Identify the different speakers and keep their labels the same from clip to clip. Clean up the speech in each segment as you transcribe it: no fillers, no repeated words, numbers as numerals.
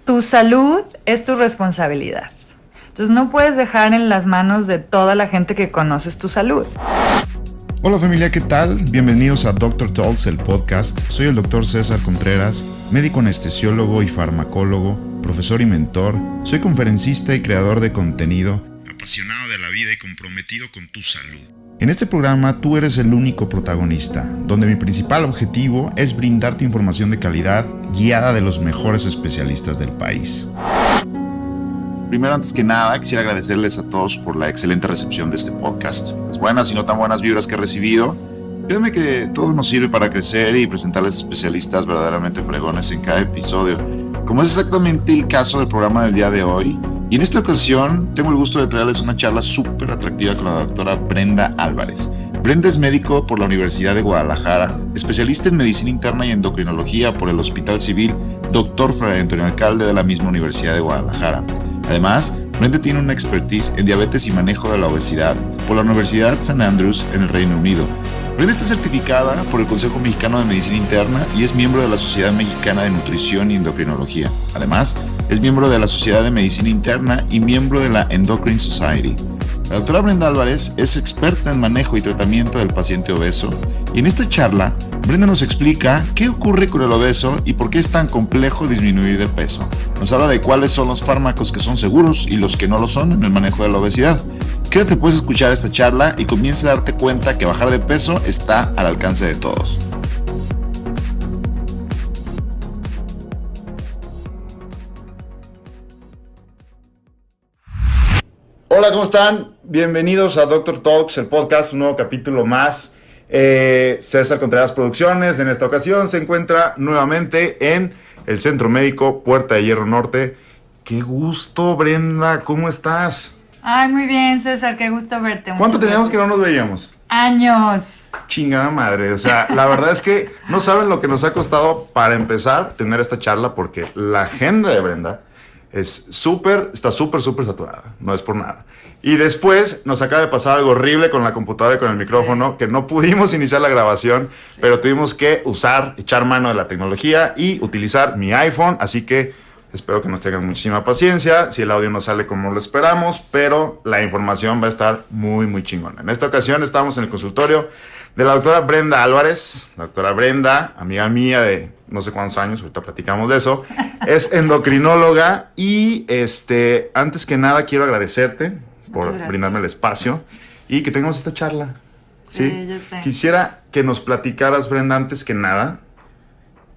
Speaker 1: Tu salud es tu responsabilidad. Entonces no puedes dejar en las manos de toda la gente que conoces tu salud.
Speaker 2: Hola familia, ¿qué tal? Bienvenidos a Doctor Talks, el podcast. Soy el doctor César Contreras, médico anestesiólogo y farmacólogo, profesor y mentor. Soy conferencista y creador de contenido, apasionado de la vida y comprometido con tu salud. En este programa tú eres el único protagonista, donde mi principal objetivo es brindarte información de calidad guiada de los mejores especialistas del país. Primero, antes que nada, quisiera agradecerles a todos por la excelente recepción de este podcast. Las buenas y no tan buenas vibras que he recibido. Créanme que todo nos sirve para crecer y presentarles especialistas verdaderamente fregones en cada episodio, como es exactamente el caso del programa del día de hoy. Y en esta ocasión tengo el gusto de traerles una charla súper atractiva con la doctora Brenda Álvarez. Brenda es médico por la Universidad de Guadalajara, especialista en medicina interna y endocrinología por el Hospital Civil Dr. Fray Antonio Alcalde de la misma Universidad de Guadalajara. Además, Brenda tiene una expertise en diabetes y manejo de la obesidad por la Universidad St. Andrews en el Reino Unido. Brenda está certificada por el Consejo Mexicano de Medicina Interna y es miembro de la Sociedad Mexicana de Nutrición y Endocrinología. Además, es miembro de la Sociedad de Medicina Interna y miembro de la Endocrine Society. La doctora Brenda Álvarez es experta en manejo y tratamiento del paciente obeso, y en esta charla, Brenda nos explica qué ocurre con el obeso y por qué es tan complejo disminuir de peso. Nos habla de cuáles son los fármacos que son seguros y los que no lo son en el manejo de la obesidad. Quédate pues a escuchar esta charla y comienza a darte cuenta que bajar de peso está al alcance de todos. Hola, ¿cómo están? Bienvenidos a Doctor Talks, el podcast, un nuevo capítulo más. César Contreras Producciones en esta ocasión se encuentra nuevamente en el Centro Médico Puerta de Hierro Norte. ¡Qué gusto, Brenda! ¿Cómo estás?
Speaker 1: Ay, muy bien, César, qué gusto verte.
Speaker 2: ¿Cuánto teníamos que no nos veíamos?
Speaker 1: Años.
Speaker 2: Chingada madre, o sea, la verdad es que no saben lo que nos ha costado para empezar tener esta charla, porque la agenda de Brenda está súper saturada, no es por nada. Y después nos acaba de pasar algo horrible con la computadora y con el micrófono, que no pudimos iniciar la grabación, pero tuvimos que echar mano de la tecnología y utilizar mi iPhone, así que espero que nos tengan muchísima paciencia si el audio no sale como lo esperamos, pero la información va a estar muy chingona. En esta ocasión estamos en el consultorio de la doctora Brenda Álvarez. La doctora Brenda, amiga mía de no sé cuántos años, ahorita platicamos de eso, es endocrinóloga y antes que nada quiero agradecerte por brindarme el espacio y que tengamos esta charla.
Speaker 1: Sí, yo sé.
Speaker 2: Quisiera que nos platicaras, Brenda, antes que nada,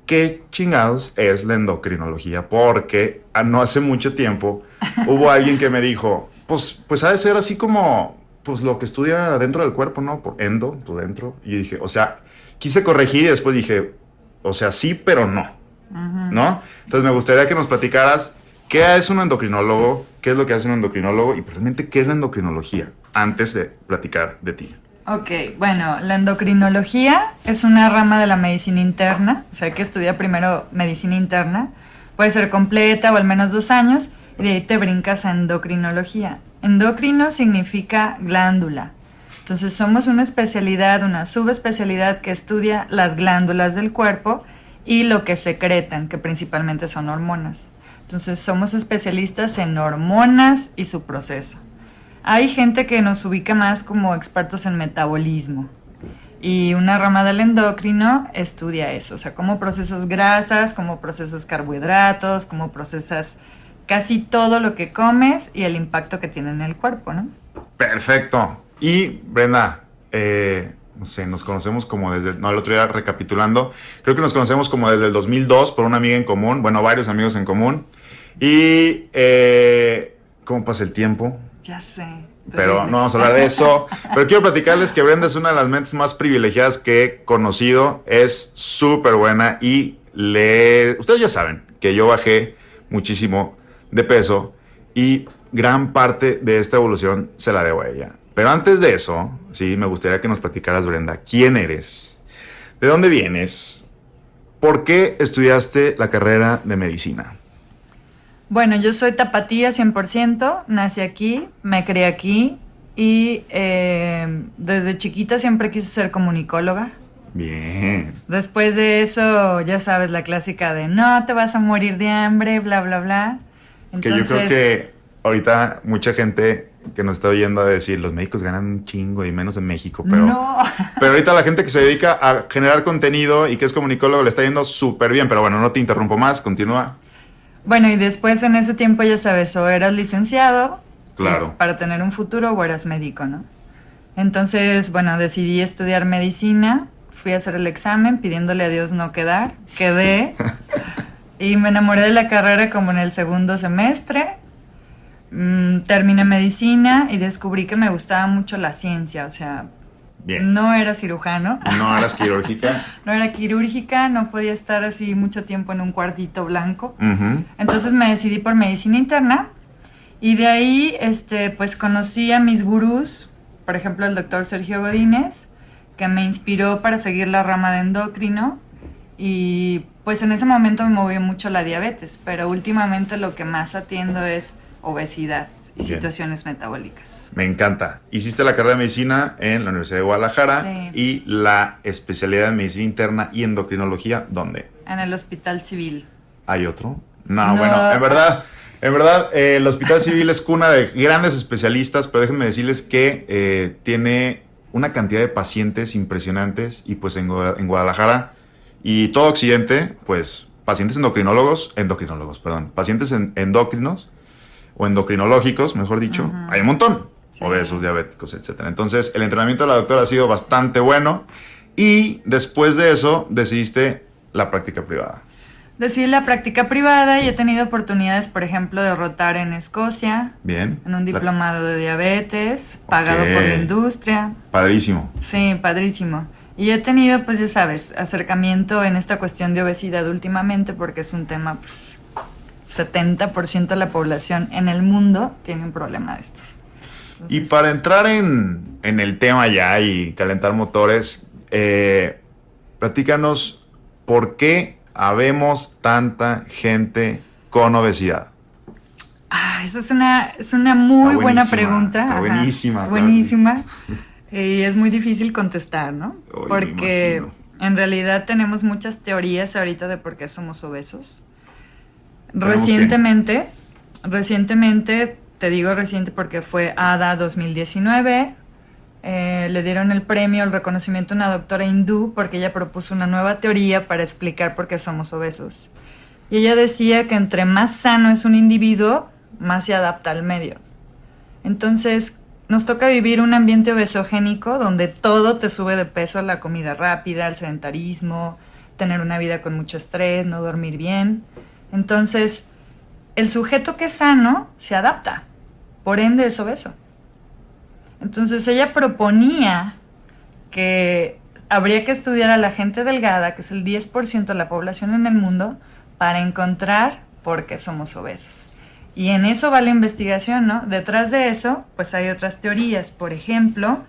Speaker 2: ¿qué chingados es la endocrinología? Porque no hace mucho tiempo hubo alguien que me dijo, pues ha de ser así como pues lo que estudia dentro del cuerpo, ¿no? Por endo, tu dentro. Y dije, o sea, quise corregir y después dije, o sea, sí, pero no. Uh-huh. ¿No? Entonces me gustaría que nos platicaras qué es un endocrinólogo, qué es lo que hace un endocrinólogo y realmente qué es la endocrinología antes de platicar de ti.
Speaker 1: Ok, bueno, la endocrinología es una rama de la medicina interna, o sea, que estudia primero medicina interna, puede ser completa o al menos 2 años, y de ahí te brincas a endocrinología. Endocrino significa glándula. Entonces somos una especialidad, una subespecialidad que estudia las glándulas del cuerpo y lo que secretan, que principalmente son hormonas. Entonces somos especialistas en hormonas y su proceso. Hay gente que nos ubica más como expertos en metabolismo y una rama del endocrino estudia eso, o sea, cómo procesas grasas, cómo procesas carbohidratos, cómo procesas casi todo lo que comes y el impacto que tiene en el cuerpo, ¿no?
Speaker 2: Perfecto. Y Brenda, no sé, nos conocemos como desde, el otro día recapitulando, creo que nos conocemos como desde el 2002 por una amiga en común, bueno, varios amigos en común. Y ¿cómo pasa el tiempo?
Speaker 1: Ya sé.
Speaker 2: Pero no vamos a hablar de eso. Pero quiero platicarles que Brenda es una de las mentes más privilegiadas que he conocido. Es súper buena y ustedes ya saben que yo bajé muchísimo de peso y gran parte de esta evolución se la debo a ella. Pero antes de eso, sí, me gustaría que nos platicaras, Brenda, ¿quién eres? ¿De dónde vienes? ¿Por qué estudiaste la carrera de medicina?
Speaker 1: Bueno, yo soy tapatía 100%, nací aquí, me crié aquí y desde chiquita siempre quise ser comunicóloga.
Speaker 2: Bien.
Speaker 1: Después de eso, ya sabes, la clásica de no te vas a morir de hambre, bla, bla, bla.
Speaker 2: Que yo creo que ahorita mucha gente que nos está oyendo a decir, los médicos ganan un chingo y menos en México, pero,
Speaker 1: no.
Speaker 2: pero ahorita la gente que se dedica a generar contenido y que es comunicólogo le está yendo súper bien, pero bueno, no te interrumpo más, continúa.
Speaker 1: Bueno, y después en ese tiempo, ya sabes, o eras licenciado
Speaker 2: Claro.
Speaker 1: para tener un futuro o eras médico, ¿no? Entonces, bueno, decidí estudiar medicina, fui a hacer el examen pidiéndole a Dios no quedar, quedé y me enamoré de la carrera como en el segundo semestre. Terminé medicina y descubrí que me gustaba mucho la ciencia, o sea,
Speaker 2: Bien.
Speaker 1: no era cirujano,
Speaker 2: No eras quirúrgica.
Speaker 1: no era quirúrgica, no podía estar así mucho tiempo en un cuartito blanco.
Speaker 2: Ujú.
Speaker 1: Entonces me decidí por medicina interna y de ahí pues conocí a mis gurús, por ejemplo el doctor Sergio Godínez, que me inspiró para seguir la rama de endocrino y pues en ese momento me movió mucho la diabetes, pero últimamente lo que más atiendo es obesidad y
Speaker 2: Bien.
Speaker 1: situaciones metabólicas.
Speaker 2: Me encanta. Hiciste la carrera de medicina en la Universidad de Guadalajara
Speaker 1: Sí.
Speaker 2: y la especialidad en medicina interna y endocrinología, ¿dónde?
Speaker 1: En el hospital civil.
Speaker 2: ¿Hay otro? No,
Speaker 1: No.
Speaker 2: bueno, en verdad, el Hospital Civil es cuna de grandes especialistas, pero déjenme decirles que tiene una cantidad de pacientes impresionantes y pues en Guadalajara y todo Occidente, pues pacientes pacientes endócrinos o endocrinológicos, mejor dicho,
Speaker 1: Ujú.
Speaker 2: hay un montón,
Speaker 1: Sí.
Speaker 2: obesos, diabéticos, etcétera. Entonces, el entrenamiento de la doctora ha sido bastante bueno y después de eso decidiste la práctica privada.
Speaker 1: Decidí la práctica privada y he tenido oportunidades, por ejemplo, de rotar en Escocia,
Speaker 2: Bien.
Speaker 1: en un diplomado de diabetes, pagado por la industria.
Speaker 2: Padrísimo.
Speaker 1: Sí, padrísimo. Y he tenido, pues ya sabes, acercamiento en esta cuestión de obesidad últimamente porque es un tema, pues, 70% de la población en el mundo tiene un problema de estos.
Speaker 2: Y
Speaker 1: Entonces,
Speaker 2: para entrar en el tema ya y calentar motores, platícanos por qué habemos tanta gente con obesidad.
Speaker 1: esa es una muy
Speaker 2: Está
Speaker 1: buena
Speaker 2: buenísima,
Speaker 1: pregunta.
Speaker 2: está
Speaker 1: Ajá,
Speaker 2: buenísima,
Speaker 1: es
Speaker 2: claro.
Speaker 1: buenísima. Y es muy difícil contestar, ¿no?
Speaker 2: Uy, me
Speaker 1: Porque
Speaker 2: imagino.
Speaker 1: en realidad tenemos muchas teorías ahorita de por qué somos obesos.
Speaker 2: ¿Tenemos
Speaker 1: Recientemente, te digo reciente porque fue ADA 2019, le dieron el premio, el reconocimiento a una doctora hindú porque ella propuso una nueva teoría para explicar por qué somos obesos. Y ella decía que entre más sano es un individuo, más se adapta al medio. Entonces, nos toca vivir un ambiente obesogénico donde todo te sube de peso, la comida rápida, el sedentarismo, tener una vida con mucho estrés, no dormir bien. Entonces, el sujeto que es sano se adapta, por ende es obeso. Entonces, ella proponía que habría que estudiar a la gente delgada, que es el 10% de la población en el mundo, para encontrar por qué somos obesos. Y en eso va la investigación, ¿no? Detrás de eso, pues hay otras teorías. Por ejemplo,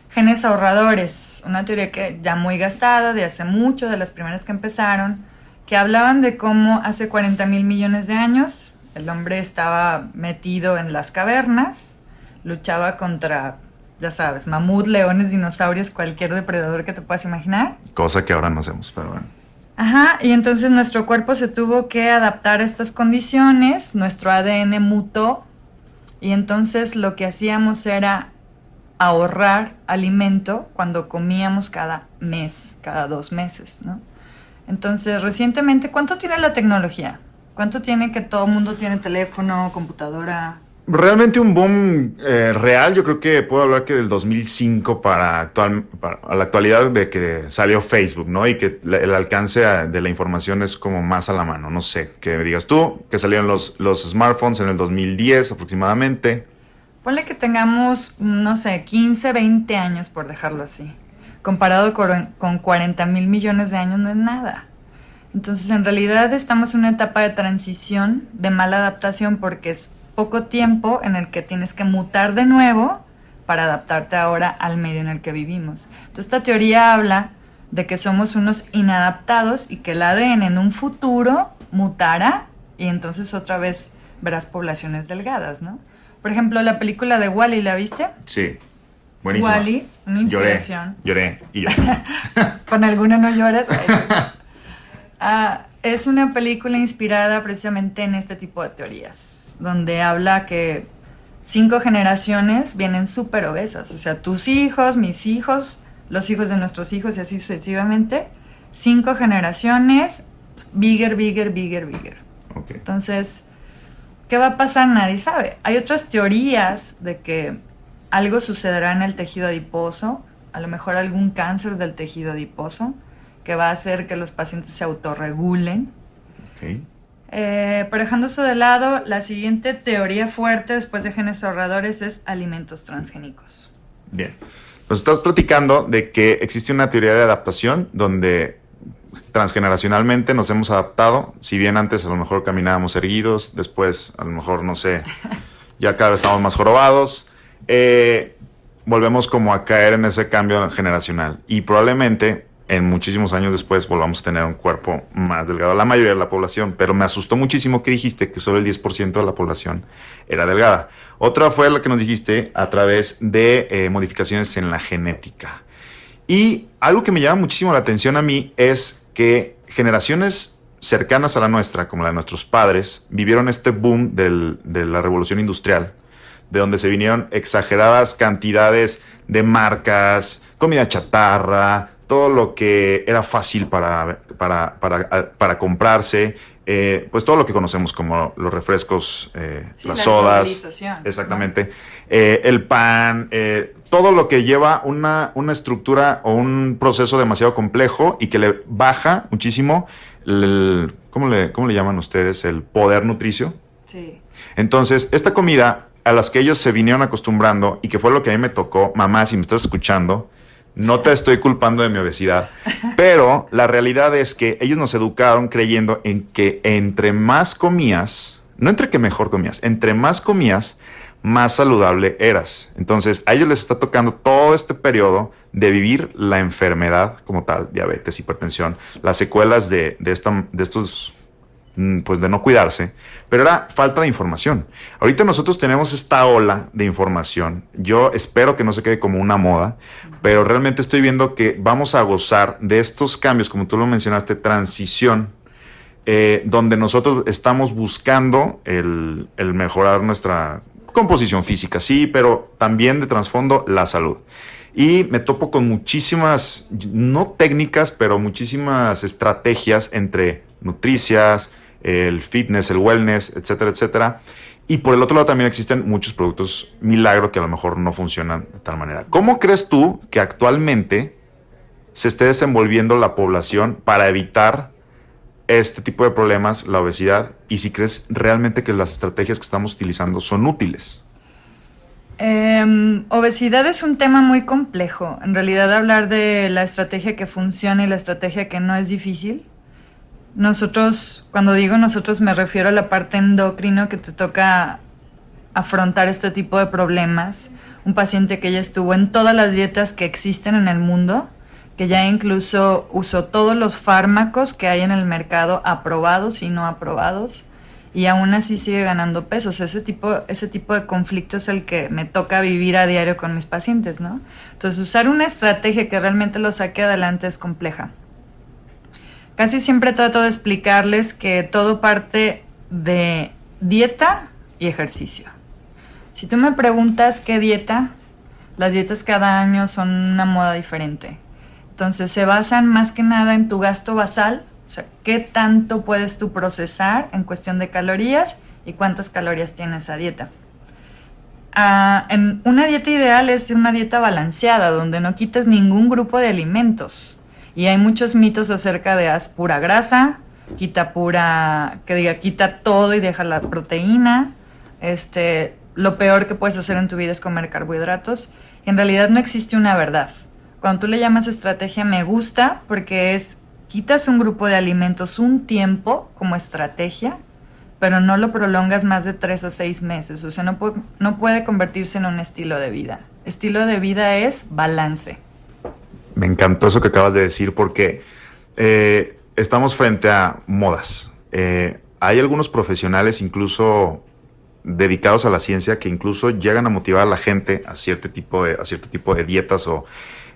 Speaker 1: genes ahorradores, una teoría que ya muy gastada, de hace mucho, de las primeras que empezaron, que hablaban de cómo hace 40,000 millones de años el hombre estaba metido en las cavernas, luchaba contra, ya sabes, mamut, leones, dinosaurios, cualquier depredador que te puedas imaginar.
Speaker 2: Cosa que ahora no hacemos, pero bueno.
Speaker 1: Ajá, y entonces nuestro cuerpo se tuvo que adaptar a estas condiciones, nuestro ADN mutó y entonces lo que hacíamos era ahorrar alimento cuando comíamos cada mes, cada 2 meses, ¿no? Entonces, recientemente, ¿cuánto tiene la tecnología? ¿Cuánto tiene que todo el mundo tiene teléfono, computadora?
Speaker 2: Realmente un boom real, yo creo que puedo hablar que del 2005 a la actualidad de que salió Facebook, ¿no? Y que el alcance de la información es como más a la mano, no sé, que me digas tú, que salieron los smartphones en el 2010 aproximadamente.
Speaker 1: Ponle que tengamos, no sé, 15, 20 años, por dejarlo así. Comparado con 40,000 millones de años no es nada. Entonces, en realidad estamos en una etapa de transición, de mala adaptación, porque es poco tiempo en el que tienes que mutar de nuevo para adaptarte ahora al medio en el que vivimos. Entonces, esta teoría habla de que somos unos inadaptados y que el ADN en un futuro mutará y entonces otra vez verás poblaciones delgadas, ¿no? Por ejemplo, la película de Wall-E, ¿la viste?
Speaker 2: Sí, buenísimo.
Speaker 1: Wall-E una inspiración.
Speaker 2: Lloré y lloré.
Speaker 1: Con alguna no lloras. Es una película inspirada precisamente en este tipo de teorías, donde habla que 5 generaciones vienen súper obesas. O sea, tus hijos, mis hijos, los hijos de nuestros hijos y así sucesivamente. 5 generaciones, bigger.
Speaker 2: Okay.
Speaker 1: Entonces, ¿qué va a pasar? Nadie sabe. Hay otras teorías de que algo sucederá en el tejido adiposo, a lo mejor algún cáncer del tejido adiposo, que va a hacer que los pacientes se autorregulen.
Speaker 2: Okay.
Speaker 1: Pero dejando eso de lado, la siguiente teoría fuerte después de genes ahorradores es alimentos transgénicos.
Speaker 2: Bien. Nos estás platicando de que existe una teoría de adaptación donde transgeneracionalmente nos hemos adaptado. Si bien antes a lo mejor caminábamos erguidos, después a lo mejor, no sé, ya cada vez estamos más jorobados. Volvemos como a caer en ese cambio generacional. Y probablemente en muchísimos años después volvamos a tener un cuerpo más delgado. La mayoría de la población. Pero me asustó muchísimo que dijiste que solo el 10% de la población era delgada. Otra fue la que nos dijiste a través de modificaciones en la genética. Y algo que me llama muchísimo la atención a mí es que generaciones cercanas a la nuestra, como la de nuestros padres, vivieron este boom de la revolución industrial, de donde se vinieron exageradas cantidades de marcas, comida chatarra, todo lo que era fácil para comprarse, pues todo lo que conocemos como los refrescos, las sodas, exactamente, ¿no? El pan, todo lo que lleva una estructura o un proceso demasiado complejo y que le baja muchísimo ¿cómo le llaman ustedes? El poder nutricio.
Speaker 1: Sí.
Speaker 2: Entonces, esta comida a las que ellos se vinieron acostumbrando y que fue lo que a mí me tocó, mamá, si me estás escuchando, no te estoy culpando de mi obesidad, pero la realidad es que ellos nos educaron creyendo en que entre más comías, no entre que mejor comías, entre más comías, más saludable eras. Entonces, a ellos les está tocando todo este periodo de vivir la enfermedad como tal, diabetes, hipertensión, las secuelas de estos, pues de no cuidarse, pero era falta de información. Ahorita nosotros tenemos esta ola de información. Yo espero que no se quede como una moda, pero realmente estoy viendo que vamos a gozar de estos cambios, como tú lo mencionaste, transición, donde nosotros estamos buscando el mejorar nuestra composición física, sí, pero también de trasfondo la salud. Y me topo con muchísimas, no técnicas, pero muchísimas estrategias entre nutricias, el fitness, el wellness, etcétera, etcétera. Y por el otro lado también existen muchos productos milagro que a lo mejor no funcionan de tal manera. ¿Cómo crees tú que actualmente se esté desenvolviendo la población para evitar este tipo de problemas, la obesidad? Y si crees realmente que las estrategias que estamos utilizando son útiles.
Speaker 1: Obesidad es un tema muy complejo. En realidad, hablar de la estrategia que funciona y la estrategia que no es difícil. Nosotros, cuando digo nosotros, me refiero a la parte endocrino que te toca afrontar este tipo de problemas. Un paciente que ya estuvo en todas las dietas que existen en el mundo, que ya incluso usó todos los fármacos que hay en el mercado, aprobados y no aprobados, y aún así sigue ganando peso. O sea, ese tipo de conflicto es el que me toca vivir a diario con mis pacientes, ¿no? Entonces, usar una estrategia que realmente lo saque adelante es compleja. Casi siempre trato de explicarles que todo parte de dieta y ejercicio. Si tú me preguntas qué dieta, las dietas cada año son una moda diferente. Entonces se basan más que nada en tu gasto basal, o sea, qué tanto puedes tú procesar en cuestión de calorías y cuántas calorías tiene esa dieta. En una dieta ideal es una dieta balanceada, donde no quites ningún grupo de alimentos. Y hay muchos mitos acerca de haz pura grasa, quita todo y deja la proteína. Lo peor que puedes hacer en tu vida es comer carbohidratos. En realidad no existe una verdad. Cuando tú le llamas estrategia, me gusta porque quitas un grupo de alimentos un tiempo como estrategia, pero no lo prolongas más de 3 a 6 meses. O sea, no puede convertirse en un estilo de vida. Estilo de vida es balance.
Speaker 2: Me encantó eso que acabas de decir porque estamos frente a modas. Hay algunos profesionales incluso dedicados a la ciencia que incluso llegan a motivar a la gente a cierto tipo de dietas o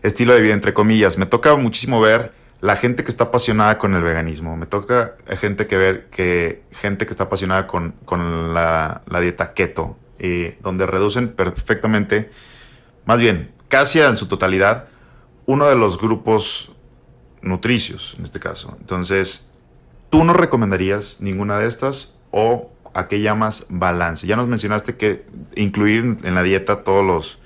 Speaker 2: estilo de vida, entre comillas. Me toca muchísimo ver la gente que está apasionada con el veganismo. Me toca gente que está apasionada con la dieta keto, donde reducen perfectamente, más bien, casi en su totalidad, uno de los grupos nutricios, en este caso. Entonces, ¿tú no recomendarías ninguna de estas o a qué llamas balance? Ya nos mencionaste que incluir en la dieta todos los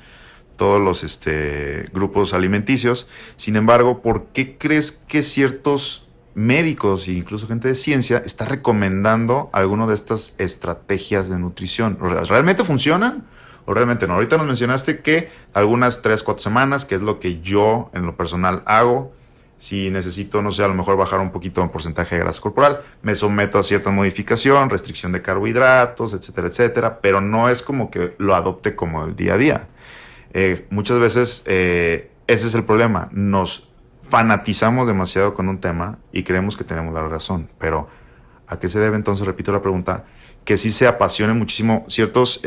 Speaker 2: grupos alimenticios. Sin embargo, ¿por qué crees que ciertos médicos e incluso gente de ciencia está recomendando alguna de estas estrategias de nutrición? ¿Realmente funcionan o realmente no? Ahorita nos mencionaste que algunas 3-4 semanas, que es lo que yo en lo personal hago. Si necesito, no sé, a lo mejor bajar un poquito el porcentaje de grasa corporal, me someto a cierta modificación, restricción de carbohidratos, etcétera, etcétera, pero no es como que lo adopte como el día a día. Muchas veces ese es el problema. Nos fanatizamos demasiado con un tema y creemos que tenemos la razón. Pero ¿a qué se debe entonces? Repito la pregunta. Que sí se apasionen muchísimo ciertos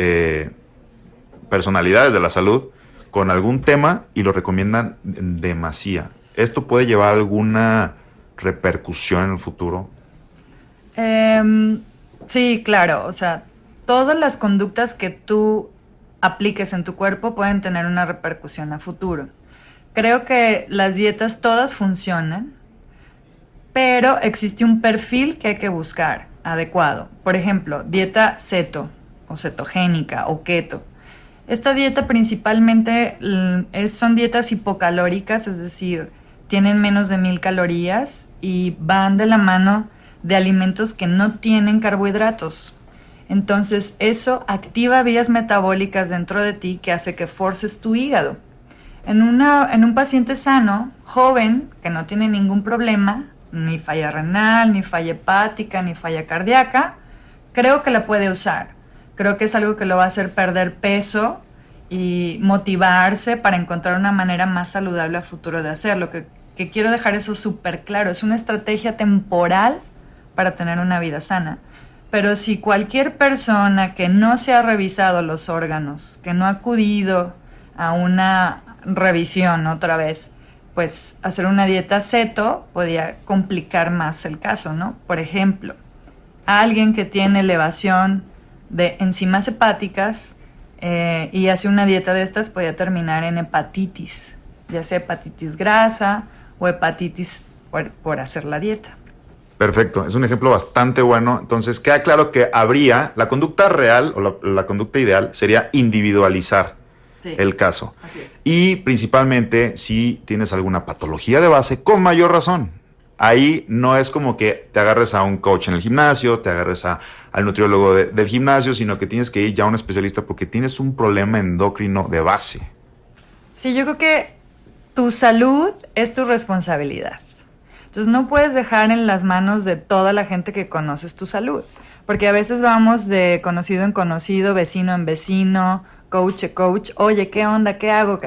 Speaker 2: personalidades de la salud con algún tema y lo recomiendan demasiado. ¿Esto puede llevar a alguna repercusión en el futuro?
Speaker 1: Sí, claro. O sea, todas las conductas que tú apliques en tu cuerpo pueden tener una repercusión a futuro. Creo que las dietas todas funcionan, pero existe un perfil que hay que buscar adecuado. Por ejemplo, dieta ceto o cetogénica o keto. Esta dieta principalmente son dietas hipocalóricas, es decir, tienen menos de 1000 calorías y van de la mano de alimentos que no tienen carbohidratos. Entonces eso activa vías metabólicas dentro de ti que hace que forces tu hígado. En un paciente sano, joven, que no tiene ningún problema, ni falla renal, ni falla hepática, ni falla cardíaca, creo que la puede usar. Creo que es algo que lo va a hacer perder peso y motivarse para encontrar una manera más saludable a futuro de hacerlo. Que quiero dejar eso súper claro. Es una estrategia temporal para tener una vida sana. Pero si cualquier persona que no se ha revisado los órganos, que no ha acudido a una revisión otra vez, pues hacer una dieta ceto podría complicar más el caso, ¿no? Por ejemplo, alguien que tiene elevación de enzimas hepáticas y hace una dieta de estas podría terminar en hepatitis, ya sea hepatitis grasa o hepatitis por hacer la dieta.
Speaker 2: Perfecto, es un ejemplo bastante bueno. Entonces queda claro que habría la conducta real o la conducta ideal sería individualizar el caso.
Speaker 1: Así es.
Speaker 2: Y principalmente si tienes alguna patología de base, con mayor razón. Ahí no es como que te agarres a un coach en el gimnasio, te agarres al nutriólogo del gimnasio, sino que tienes que ir ya a un especialista porque tienes un problema endocrino de base.
Speaker 1: Sí, yo creo que tu salud es tu responsabilidad. Entonces no puedes dejar en las manos de toda la gente que conoces tu salud, porque a veces vamos de conocido en conocido, vecino en vecino, coach en coach, oye, ¿qué onda? ¿Qué hago?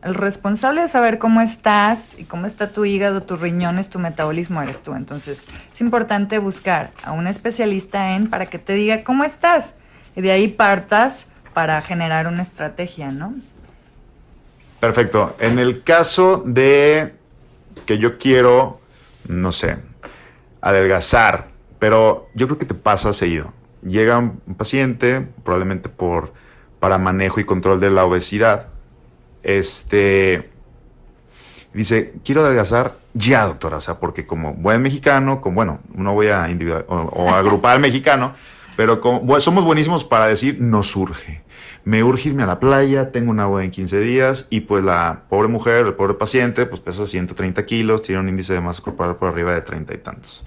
Speaker 1: El responsable de saber cómo estás y cómo está tu hígado, tus riñones, tu metabolismo eres tú. Entonces es importante buscar a un especialista para que te diga cómo estás y de ahí partas para generar una estrategia, ¿no?
Speaker 2: Perfecto. En el caso de que yo quiero, no sé, adelgazar, pero yo creo que te pasa seguido. Llega un paciente, probablemente para manejo y control de la obesidad, dice, quiero adelgazar ya, doctora, o sea, porque como buen mexicano, no voy a individual o agrupar al mexicano, pero somos buenísimos para decir, nos urge. Me urge irme a la playa, tengo una boda en 15 días y pues la pobre mujer, el pobre paciente, pues pesa 130 kilos, tiene un índice de masa corporal por arriba de 30 y tantos.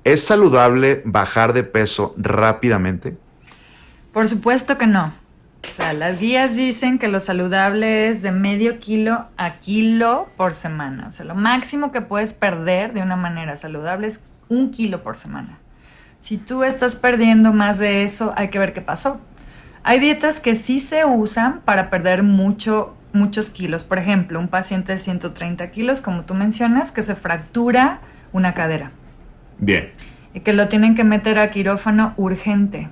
Speaker 2: ¿Es saludable bajar de peso rápidamente?
Speaker 1: Por supuesto que no. O sea, las guías dicen que lo saludable es de medio kilo a kilo por semana. O sea, lo máximo que puedes perder de una manera saludable es 1 kilo por semana. Si tú estás perdiendo más de eso, hay que ver qué pasó. Hay dietas que sí se usan para perder muchos kilos. Por ejemplo, un paciente de 130 kilos, como tú mencionas, que se fractura una cadera.
Speaker 2: Bien.
Speaker 1: Y que lo tienen que meter a quirófano urgente.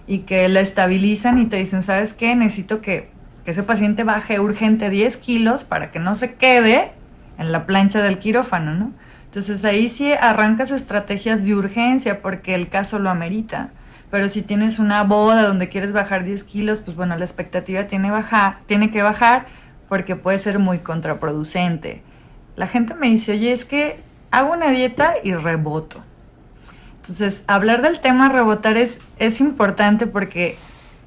Speaker 1: y que la estabilizan y te dicen, ¿sabes qué? Necesito que ese paciente baje urgente 10 kilos para que no se quede en la plancha del quirófano, ¿no? Entonces ahí sí arrancas estrategias de urgencia porque el caso lo amerita. Pero si tienes una boda donde quieres bajar 10 kilos, pues bueno, la expectativa tiene que bajar porque puede ser muy contraproducente. La gente me dice, oye, es que hago una dieta y reboto. Entonces, hablar del tema rebotar es importante porque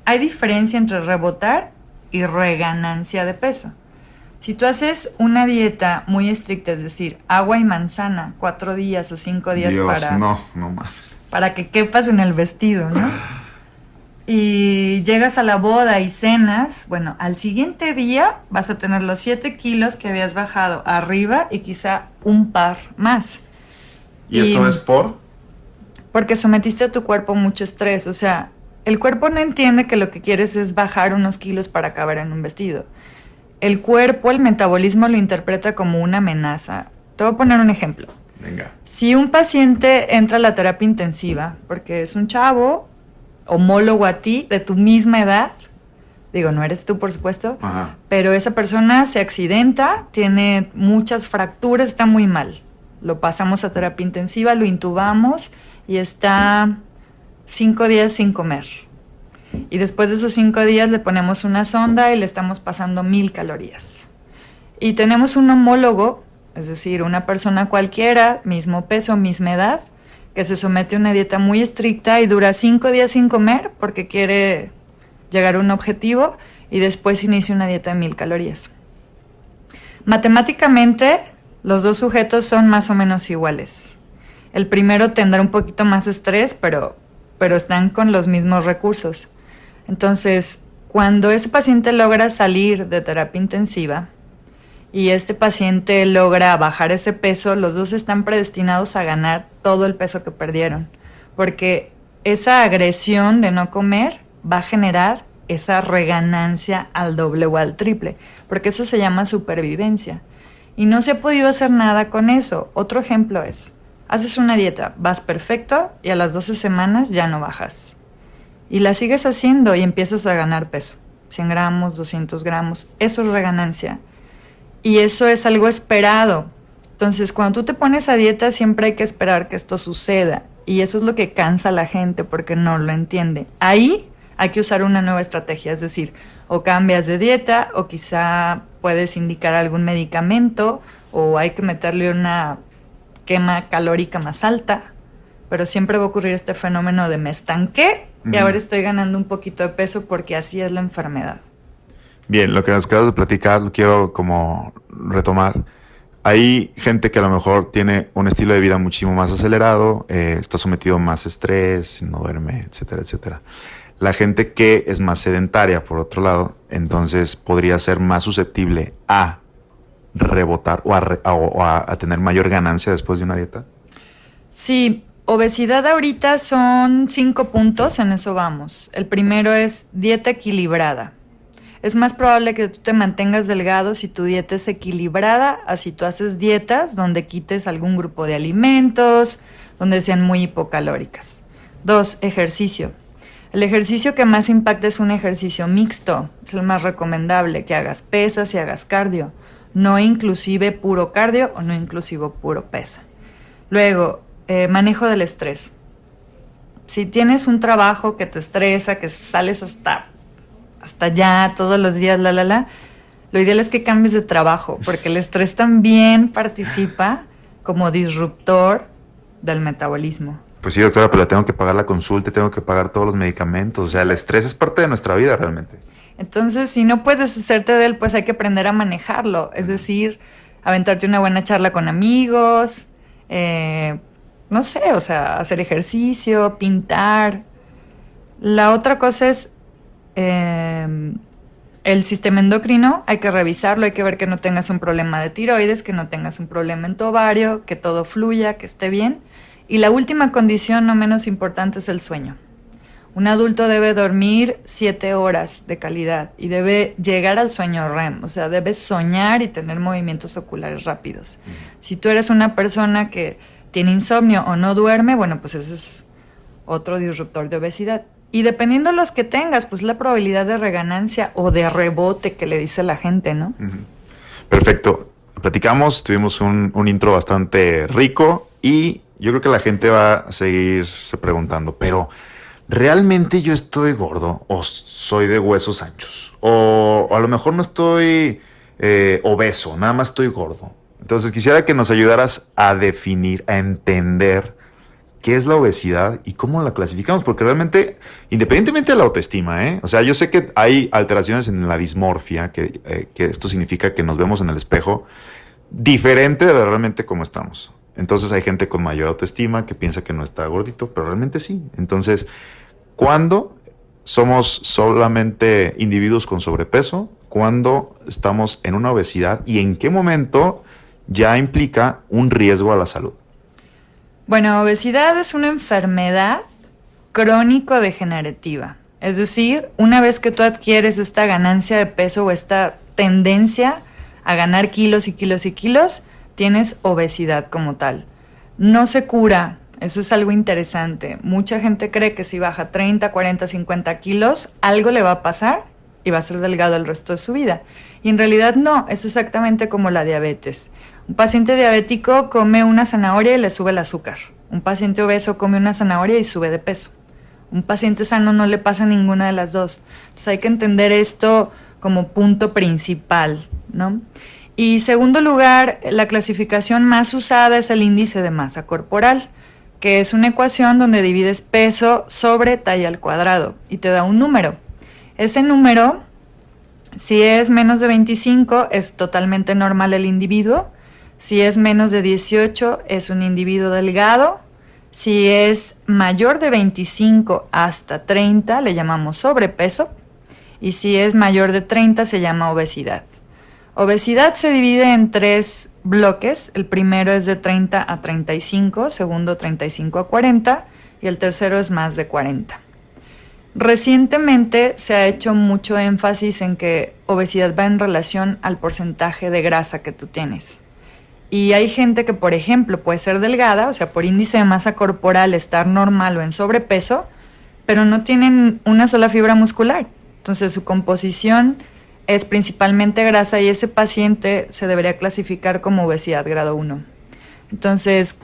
Speaker 1: hay diferencia entre rebotar y reganancia de peso. Si tú haces una dieta muy estricta, es decir, agua y manzana, 4 días o 5 días
Speaker 2: no mames.
Speaker 1: Para que quepas en el vestido, ¿no? Y llegas a la boda y cenas, bueno, al siguiente día vas a tener los 7 kilos que habías bajado arriba y quizá un par más.
Speaker 2: ¿Y esto es por?
Speaker 1: Porque sometiste a tu cuerpo mucho estrés, o sea, el cuerpo no entiende que lo que quieres es bajar unos kilos para caber en un vestido. El cuerpo, el metabolismo lo interpreta como una amenaza. Te voy a poner un ejemplo.
Speaker 2: Venga.
Speaker 1: Si un paciente entra a la terapia intensiva porque es un chavo homólogo a ti, de tu misma edad, digo, no eres tú por supuesto,
Speaker 2: Ajá.
Speaker 1: pero esa persona se accidenta, tiene muchas fracturas, está muy mal. Lo pasamos a terapia intensiva, lo intubamos y está 5 días sin comer. Y después de esos 5 días le ponemos una sonda y le estamos pasando 1000 calorías. Y tenemos un homólogo, es decir, una persona cualquiera, mismo peso, misma edad, que se somete a una dieta muy estricta y dura 5 días sin comer porque quiere llegar a un objetivo y después inicia una dieta de 1000 calorías. Matemáticamente, los dos sujetos son más o menos iguales. El primero tendrá un poquito más estrés, pero están con los mismos recursos. Entonces, cuando ese paciente logra salir de terapia intensiva y este paciente logra bajar ese peso, los dos están predestinados a ganar todo el peso que perdieron, porque esa agresión de no comer va a generar esa reganancia al doble o al triple, porque eso se llama supervivencia. Y no se ha podido hacer nada con eso. Otro ejemplo es, haces una dieta, vas perfecto y a las 12 semanas ya no bajas. Y la sigues haciendo y empiezas a ganar peso, 100 gramos, 200 gramos, eso es reganancia. Y eso es algo esperado. Entonces, cuando tú te pones a dieta, siempre hay que esperar que esto suceda. Y eso es lo que cansa a la gente porque no lo entiende. Ahí hay que usar una nueva estrategia, es decir, o cambias de dieta, o quizá puedes indicar algún medicamento, o hay que meterle una quema calórica más alta. Pero siempre va a ocurrir este fenómeno de me estanqué y ahora estoy ganando un poquito de peso porque así es la enfermedad.
Speaker 2: Bien, lo que nos acabas de platicar lo quiero como retomar. Hay gente que a lo mejor tiene un estilo de vida muchísimo más acelerado, está sometido a más estrés, no duerme, etcétera, etcétera. La gente que es más sedentaria, por otro lado, entonces podría ser más susceptible a rebotar o a tener mayor ganancia después de una dieta.
Speaker 1: Sí, obesidad ahorita son 5 puntos, en eso vamos. El primero es dieta equilibrada. Es más probable que tú te mantengas delgado si tu dieta es equilibrada, a si tú haces dietas donde quites algún grupo de alimentos, donde sean muy hipocalóricas. 2, ejercicio. El ejercicio que más impacta es un ejercicio mixto, es el más recomendable, que hagas pesas y hagas cardio, no inclusive puro cardio o no inclusive puro pesa. Luego, manejo del estrés. Si tienes un trabajo que te estresa, que sales hasta allá todos los días, lo ideal es que cambies de trabajo, porque el estrés también participa como disruptor del metabolismo.
Speaker 2: Pues sí, doctora, pero tengo que pagar la consulta, tengo que pagar todos los medicamentos. O sea, el estrés es parte de nuestra vida realmente.
Speaker 1: Entonces, si no puedes deshacerte de él, pues hay que aprender a manejarlo. Es decir, aventarte una buena charla con amigos, no sé, o sea, hacer ejercicio, pintar. La otra cosa es el sistema endocrino, hay que revisarlo, hay que ver que no tengas un problema de tiroides, que no tengas un problema en tu ovario, que todo fluya, que esté bien. Y la última condición, no menos importante, es el sueño. Un adulto debe dormir 7 horas de calidad y debe llegar al sueño REM, o sea, debe soñar y tener movimientos oculares rápidos. Si tú eres una persona que tiene insomnio o no duerme, bueno, pues ese es otro disruptor de obesidad. Y dependiendo de los que tengas, pues la probabilidad de reganancia o de rebote que le dice la gente, ¿no?
Speaker 2: Perfecto. Platicamos, tuvimos un intro bastante rico y yo creo que la gente va a seguirse preguntando, pero ¿realmente yo estoy gordo o soy de huesos anchos? O a lo mejor no estoy obeso, nada más estoy gordo. Entonces quisiera que nos ayudaras a definir, a entender qué es la obesidad y cómo la clasificamos, porque realmente, independientemente de la autoestima, o sea, yo sé que hay alteraciones en la dismorfia, que esto significa que nos vemos en el espejo diferente de realmente cómo estamos. Entonces hay gente con mayor autoestima que piensa que no está gordito, pero realmente sí. Entonces, ¿cuándo somos solamente individuos con sobrepeso? ¿Cuándo estamos en una obesidad? ¿Y en qué momento ya implica un riesgo a la salud?
Speaker 1: Bueno, obesidad es una enfermedad crónico-degenerativa. Es decir, una vez que tú adquieres esta ganancia de peso o esta tendencia a ganar kilos y kilos y kilos, tienes obesidad como tal. No se cura, eso es algo interesante. Mucha gente cree que si baja 30, 40, 50 kilos, algo le va a pasar y va a ser delgado el resto de su vida. Y en realidad no, es exactamente como la diabetes. Un paciente diabético come una zanahoria y le sube el azúcar. Un paciente obeso come una zanahoria y sube de peso. Un paciente sano no le pasa ninguna de las dos. Entonces hay que entender esto como punto principal, ¿no? Y segundo lugar, la clasificación más usada es el índice de masa corporal, que es una ecuación donde divides peso sobre talla al cuadrado y te da un número. Ese número, si es menos de 25, es totalmente normal el individuo. Si es menos de 18, es un individuo delgado. Si es mayor de 25 hasta 30, le llamamos sobrepeso. Y si es mayor de 30, se llama obesidad. Obesidad se divide en 3 bloques. El primero es de 30 a 35, segundo 35 a 40 y el tercero es más de 40. Recientemente se ha hecho mucho énfasis en que obesidad va en relación al porcentaje de grasa que tú tienes. Y hay gente que, por ejemplo, puede ser delgada, o sea, por índice de masa corporal estar normal o en sobrepeso, pero no tienen una sola fibra muscular. Entonces su composición es principalmente grasa y ese paciente se debería clasificar como obesidad grado 1. Entonces,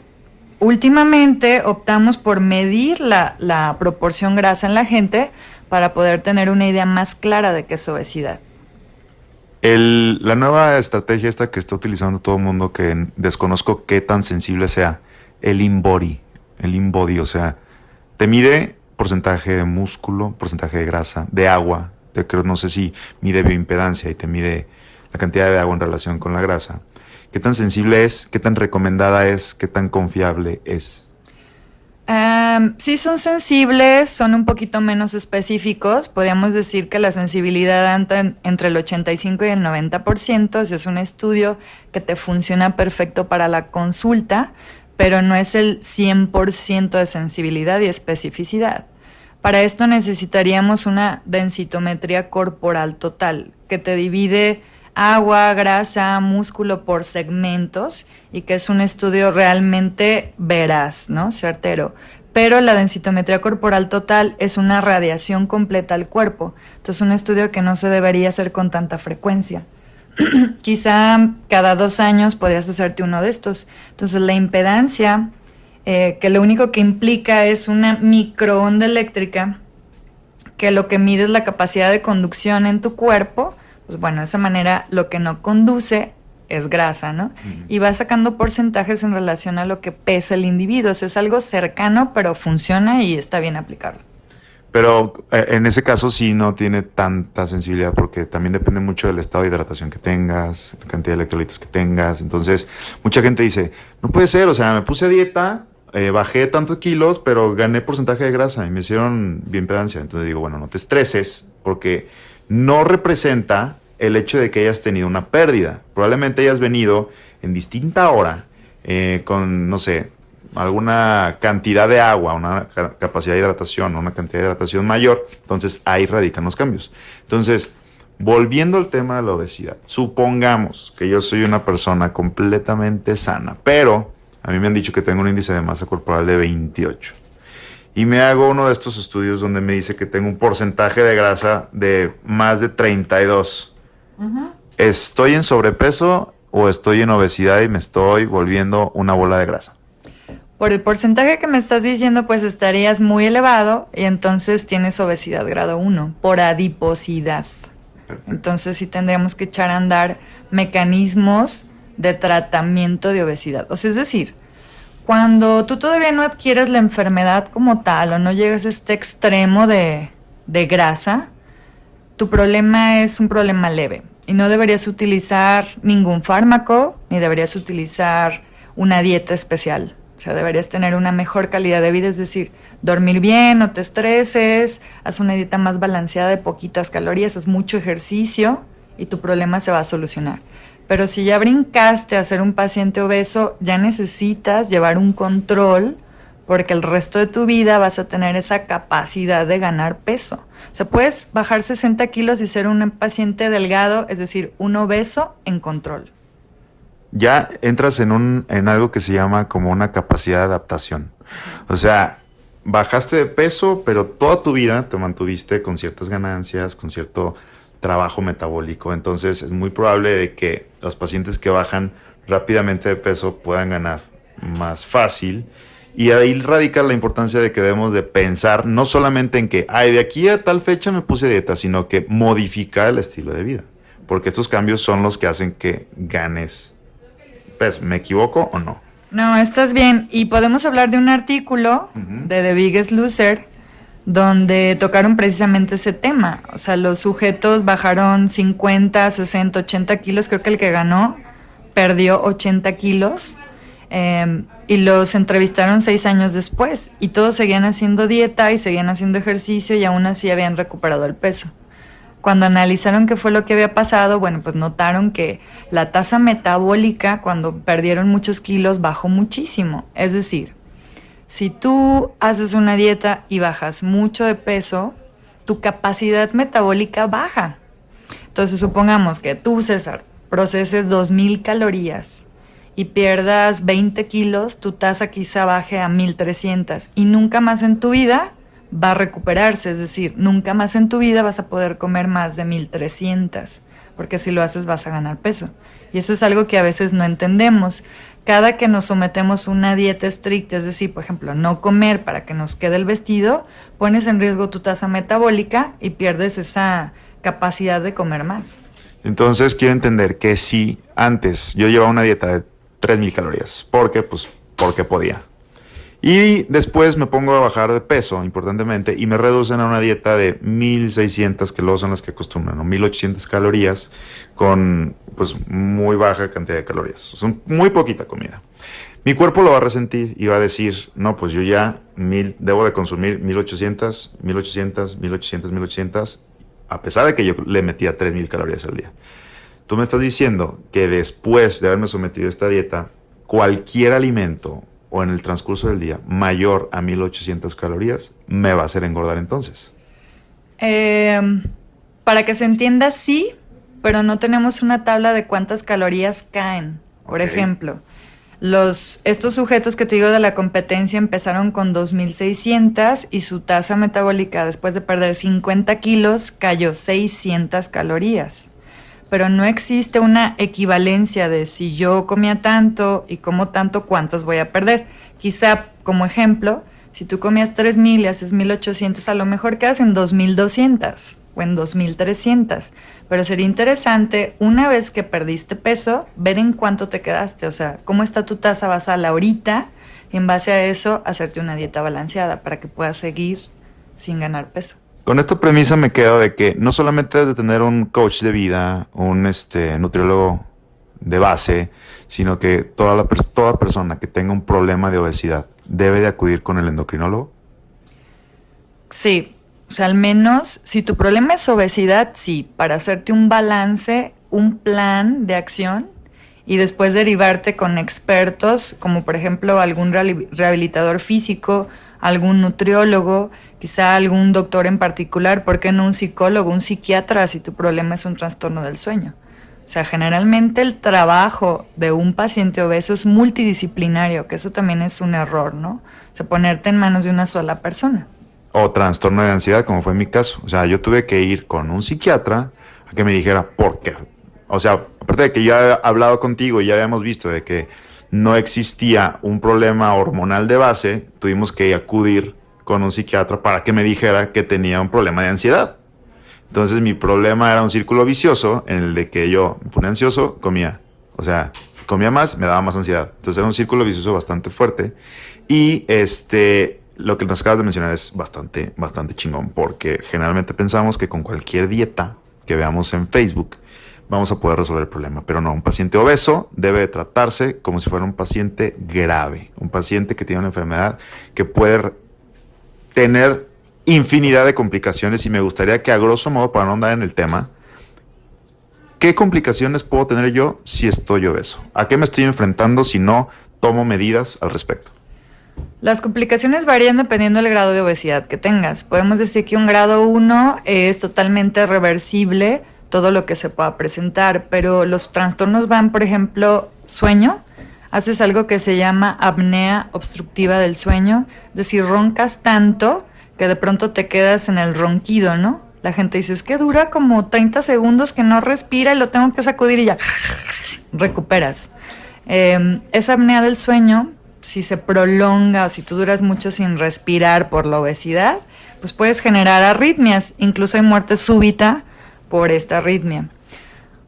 Speaker 1: últimamente optamos por medir la proporción grasa en la gente para poder tener una idea más clara de qué es obesidad.
Speaker 2: La nueva estrategia esta que está utilizando todo el mundo, que desconozco qué tan sensible sea, el in-body, o sea, te mide porcentaje de músculo, porcentaje de grasa, de agua, no sé si mide bioimpedancia y te mide la cantidad de agua en relación con la grasa. ¿Qué tan sensible es? ¿Qué tan recomendada es? ¿Qué tan confiable es?
Speaker 1: Sí son sensibles, son un poquito menos específicos. Podríamos decir que la sensibilidad anda entre el 85 y el 90%. Es un estudio que te funciona perfecto para la consulta, pero no es el 100% de sensibilidad y especificidad. Para esto necesitaríamos una densitometría corporal total, que te divide agua, grasa, músculo por segmentos y que es un estudio realmente veraz, ¿no? Certero. Pero la densitometría corporal total es una radiación completa al cuerpo. Entonces, un estudio que no se debería hacer con tanta frecuencia. Quizá cada 2 años podrías hacerte uno de estos. Entonces, la impedancia, que lo único que implica es una microonda eléctrica, que lo que mide es la capacidad de conducción en tu cuerpo. Pues bueno, de esa manera lo que no conduce es grasa, ¿no? Y va sacando porcentajes en relación a lo que pesa el individuo. O sea, es algo cercano, pero funciona y está bien aplicarlo.
Speaker 2: Pero en ese caso sí no tiene tanta sensibilidad porque también depende mucho del estado de hidratación que tengas, la cantidad de electrolitos que tengas. Entonces, mucha gente dice, no puede ser, o sea, me puse a dieta, bajé tantos kilos, pero gané porcentaje de grasa y me hicieron bioimpedancia. Entonces digo, bueno, no te estreses porque no representa el hecho de que hayas tenido una pérdida. Probablemente hayas venido en distinta hora con, no sé, alguna cantidad de agua, una capacidad de hidratación, una cantidad de hidratación mayor. Entonces ahí radican los cambios. Entonces, volviendo al tema de la obesidad, supongamos que yo soy una persona completamente sana, pero a mí me han dicho que tengo un índice de masa corporal de 28 y me hago uno de estos estudios donde me dice que tengo un porcentaje de grasa de más de 32. ¿Estoy en sobrepeso o estoy en obesidad y me estoy volviendo una bola de grasa?
Speaker 1: Por el porcentaje que me estás diciendo, pues estarías muy elevado y entonces tienes obesidad grado 1 por adiposidad. Perfecto. Entonces sí tendríamos que echar a andar mecanismos de tratamiento de obesidad. O sea, es decir, cuando tú todavía no adquieres la enfermedad como tal o no llegas a este extremo de grasa, tu problema es un problema leve y no deberías utilizar ningún fármaco ni deberías utilizar una dieta especial. O sea, deberías tener una mejor calidad de vida, es decir, dormir bien, no te estreses, haz una dieta más balanceada de poquitas calorías, haz mucho ejercicio y tu problema se va a solucionar. Pero si ya brincaste a ser un paciente obeso, ya necesitas llevar un control porque el resto de tu vida vas a tener esa capacidad de ganar peso. O sea, puedes bajar 60 kilos y ser un paciente delgado, es decir, un obeso en control.
Speaker 2: Ya entras en algo que se llama como una capacidad de adaptación. O sea, bajaste de peso, pero toda tu vida te mantuviste con ciertas ganancias, con cierto trabajo metabólico. Entonces es muy probable de que los pacientes que bajan rápidamente de peso puedan ganar más fácil. Y ahí radica la importancia de que debemos de pensar no solamente en que, de aquí a tal fecha me puse dieta, sino que modificar el estilo de vida. Porque estos cambios son los que hacen que ganes peso. ¿Me equivoco o no?
Speaker 1: No, estás bien. Y podemos hablar de un artículo de The Biggest Loser donde tocaron precisamente ese tema. O sea, los sujetos bajaron 50, 60, 80 kilos. Creo que el que ganó perdió 80 kilos. Y los entrevistaron 6 años después. Y todos seguían haciendo dieta y seguían haciendo ejercicio y aún así habían recuperado el peso. Cuando analizaron qué fue lo que había pasado, bueno, pues notaron que la tasa metabólica cuando perdieron muchos kilos bajó muchísimo. Es decir, si tú haces una dieta y bajas mucho de peso, tu capacidad metabólica baja. Entonces, supongamos que tú, César, proceses 2,000 calorías y pierdas 20 kilos, tu tasa quizá baje a 1,300 y nunca más en tu vida va a recuperarse, es decir, nunca más en tu vida vas a poder comer más de 1,300, porque si lo haces vas a ganar peso. Y eso es algo que a veces no entendemos. Cada que nos sometemos a una dieta estricta, es decir, por ejemplo, no comer para que nos quede el vestido, pones en riesgo tu tasa metabólica y pierdes esa capacidad de comer más.
Speaker 2: Entonces quiero entender que si antes yo llevaba una dieta de 3,000 calorías, porque podía. Y después me pongo a bajar de peso, importantemente, y me reducen a una dieta de 1,600, que luego son las que acostumbran, ¿no? 1,800 calorías con pues muy baja cantidad de calorías. Son muy poquita comida. Mi cuerpo lo va a resentir y va a decir, no, pues yo ya debo de consumir 1,800, 1,800, 1,800, 1,800, a pesar de que yo le metía 3,000 calorías al día. Tú me estás diciendo que después de haberme sometido a esta dieta, cualquier alimento o en el transcurso del día mayor a 1,800 calorías me va a hacer engordar entonces.
Speaker 1: Para que se entienda, sí, pero no tenemos una tabla de cuántas calorías caen. Por ejemplo, estos sujetos que te digo de la competencia empezaron con 2,600 y su tasa metabólica después de perder 50 kilos cayó 600 calorías. Pero no existe una equivalencia de si yo comía tanto y como tanto, cuántas voy a perder. Quizá, como ejemplo, si tú comías 3,000 y haces 1,800, a lo mejor quedas en 2,200 o en 2,300. Pero sería interesante, una vez que perdiste peso, ver en cuánto te quedaste. O sea, cómo está tu tasa basal ahorita y en base a eso hacerte una dieta balanceada para que puedas seguir sin ganar peso.
Speaker 2: Con esta premisa me quedo de que no solamente debes de tener un coach de vida, un nutriólogo de base, sino que toda persona que tenga un problema de obesidad debe de acudir con el endocrinólogo.
Speaker 1: Sí, o sea, al menos si tu problema es obesidad, sí, para hacerte un balance, un plan de acción y después derivarte con expertos, como por ejemplo algún rehabilitador físico, algún nutriólogo, quizá algún doctor en particular, ¿por qué no un psicólogo, un psiquiatra si tu problema es un trastorno del sueño? O sea, generalmente el trabajo de un paciente obeso es multidisciplinario, que eso también es un error, ¿no? O sea, ponerte en manos de una sola persona.
Speaker 2: O trastorno de ansiedad, como fue en mi caso. O sea, yo tuve que ir con un psiquiatra a que me dijera por qué. O sea, aparte de que yo había hablado contigo y ya habíamos visto de que no existía un problema hormonal de base, tuvimos que acudir con un psiquiatra para que me dijera que tenía un problema de ansiedad. Entonces mi problema era un círculo vicioso en el de que yo me ponía ansioso, comía. O sea, comía más, me daba más ansiedad. Entonces era un círculo vicioso bastante fuerte. Y lo que nos acabas de mencionar es bastante chingón, porque generalmente pensamos que con cualquier dieta que veamos en Facebook vamos a poder resolver el problema, pero no, un paciente obeso debe de tratarse como si fuera un paciente grave, un paciente que tiene una enfermedad que puede tener infinidad de complicaciones, y me gustaría que, a grosso modo, para no andar en el tema, ¿qué complicaciones puedo tener yo si estoy obeso? ¿A qué me estoy enfrentando si no tomo medidas al respecto?
Speaker 1: Las complicaciones varían dependiendo del grado de obesidad que tengas. Podemos decir que un grado 1 es totalmente reversible, todo lo que se pueda presentar, pero los trastornos van, por ejemplo, sueño. Haces algo que se llama apnea obstructiva del sueño, es decir, roncas tanto que de pronto te quedas en el ronquido, ¿no? La gente dice, es que dura como 30 segundos que no respira y lo tengo que sacudir y ya recuperas. Esa apnea del sueño, si se prolonga o si tú duras mucho sin respirar por la obesidad, pues puedes generar arritmias, incluso hay muerte súbita por esta arritmia.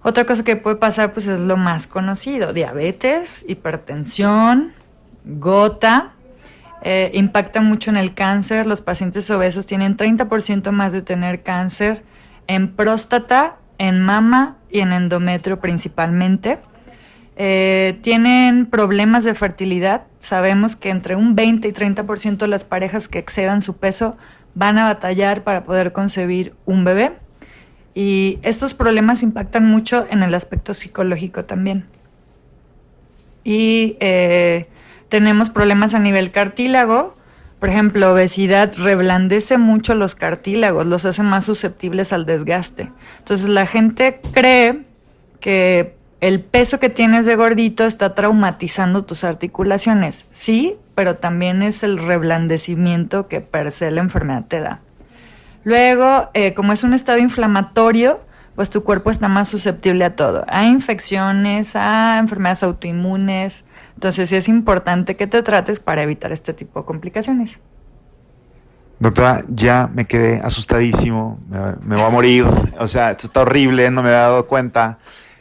Speaker 1: Otra cosa que puede pasar, pues es lo más conocido: diabetes, hipertensión, gota. Impacta mucho en el cáncer. Los pacientes obesos tienen 30% más de tener cáncer en próstata, en mama y en endometrio principalmente. Tienen problemas de fertilidad. Sabemos que entre un 20 y 30% de las parejas que excedan su peso van a batallar para poder concebir un bebé. Y estos problemas impactan mucho en el aspecto psicológico también. Y tenemos problemas a nivel cartílago. Por ejemplo, obesidad reblandece mucho los cartílagos, los hace más susceptibles al desgaste. Entonces la gente cree que el peso que tienes de gordito está traumatizando tus articulaciones. Sí, pero también es el reblandecimiento que per se la enfermedad te da. Luego, como es un estado inflamatorio, pues tu cuerpo está más susceptible a todo, a infecciones, a enfermedades autoinmunes. Entonces sí es importante que te trates para evitar este tipo de complicaciones.
Speaker 2: Doctora, ya me quedé asustadísimo, me voy a morir. O sea, esto está horrible, no me había dado cuenta.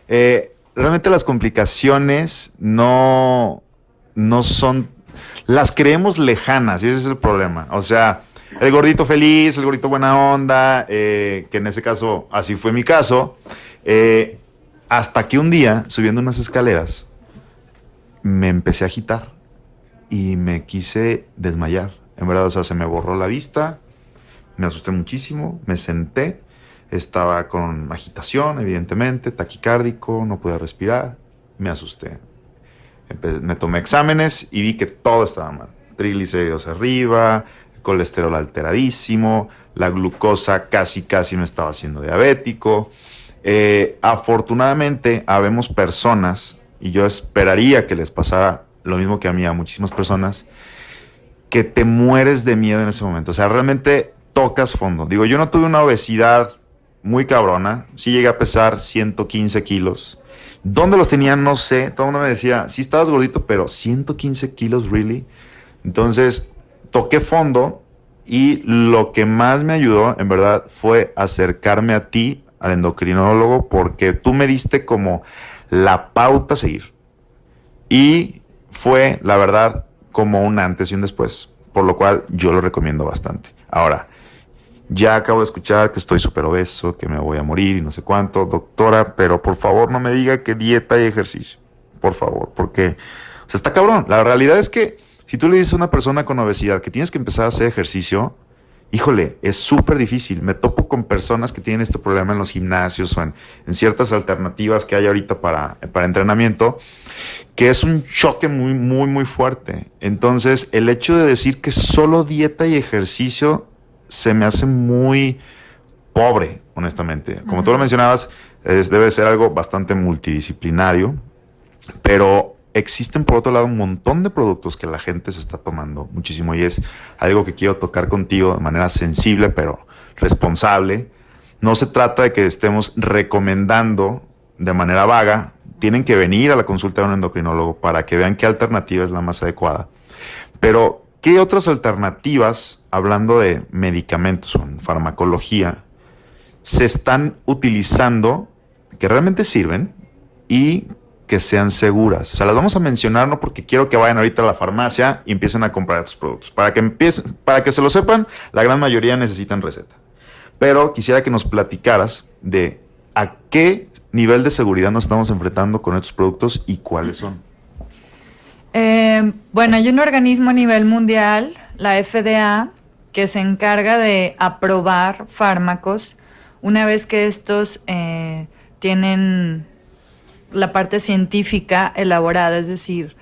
Speaker 2: Realmente las complicaciones no son, las creemos lejanas, y ese es el problema. O sea, el gordito feliz, el gordito buena onda, que en ese caso, así fue mi caso, hasta que un día, subiendo unas escaleras, me empecé a agitar y me quise desmayar. En verdad, o sea, se me borró la vista, me asusté muchísimo, me senté, estaba con agitación, evidentemente, taquicárdico, no podía respirar, me asusté. Me tomé exámenes y vi que todo estaba mal. Triglicéridos arriba, colesterol alteradísimo, la glucosa casi me estaba haciendo diabético. Afortunadamente, habemos personas, y yo esperaría que les pasara lo mismo que a mí, a muchísimas personas, que te mueres de miedo en ese momento. O sea, realmente tocas fondo. Digo, yo no tuve una obesidad muy cabrona. Sí llegué a pesar 115 kilos. ¿Dónde los tenía? No sé. Todo el mundo me decía, sí estabas gordito, pero 115 kilos, ¿really? Entonces, toqué fondo, y lo que más me ayudó, en verdad, fue acercarme a ti, al endocrinólogo, porque tú me diste como la pauta a seguir. Y fue, la verdad, como un antes y un después, por lo cual yo lo recomiendo bastante. Ahora, ya acabo de escuchar que estoy súper obeso, que me voy a morir y no sé cuánto. Doctora, pero por favor no me diga que dieta y ejercicio. Por favor, porque, o sea, está cabrón. La realidad es que si tú le dices a una persona con obesidad que tienes que empezar a hacer ejercicio, híjole, es súper difícil. Me topo con personas que tienen este problema en los gimnasios o en ciertas alternativas que hay ahorita para entrenamiento, que es un choque muy fuerte. Entonces, el hecho de decir que solo dieta y ejercicio se me hace muy pobre, honestamente. Como tú lo mencionabas, debe ser algo bastante multidisciplinario, pero existen por otro lado un montón de productos que la gente se está tomando muchísimo y es algo que quiero tocar contigo de manera sensible pero responsable. No se trata de que estemos recomendando de manera vaga, tienen que venir a la consulta de un endocrinólogo para que vean qué alternativa es la más adecuada. Pero, ¿qué otras alternativas, hablando de medicamentos o en farmacología, se están utilizando que realmente sirven y que sean seguras? O sea, las vamos a mencionar no porque quiero que vayan ahorita a la farmacia y empiecen a comprar estos productos. Para que se lo sepan, la gran mayoría necesitan receta. Pero quisiera que nos platicaras de a qué nivel de seguridad nos estamos enfrentando con estos productos y cuáles son.
Speaker 1: Bueno, hay un organismo a nivel mundial, la FDA, que se encarga de aprobar fármacos una vez que estos tienen la parte científica elaborada. Es decir,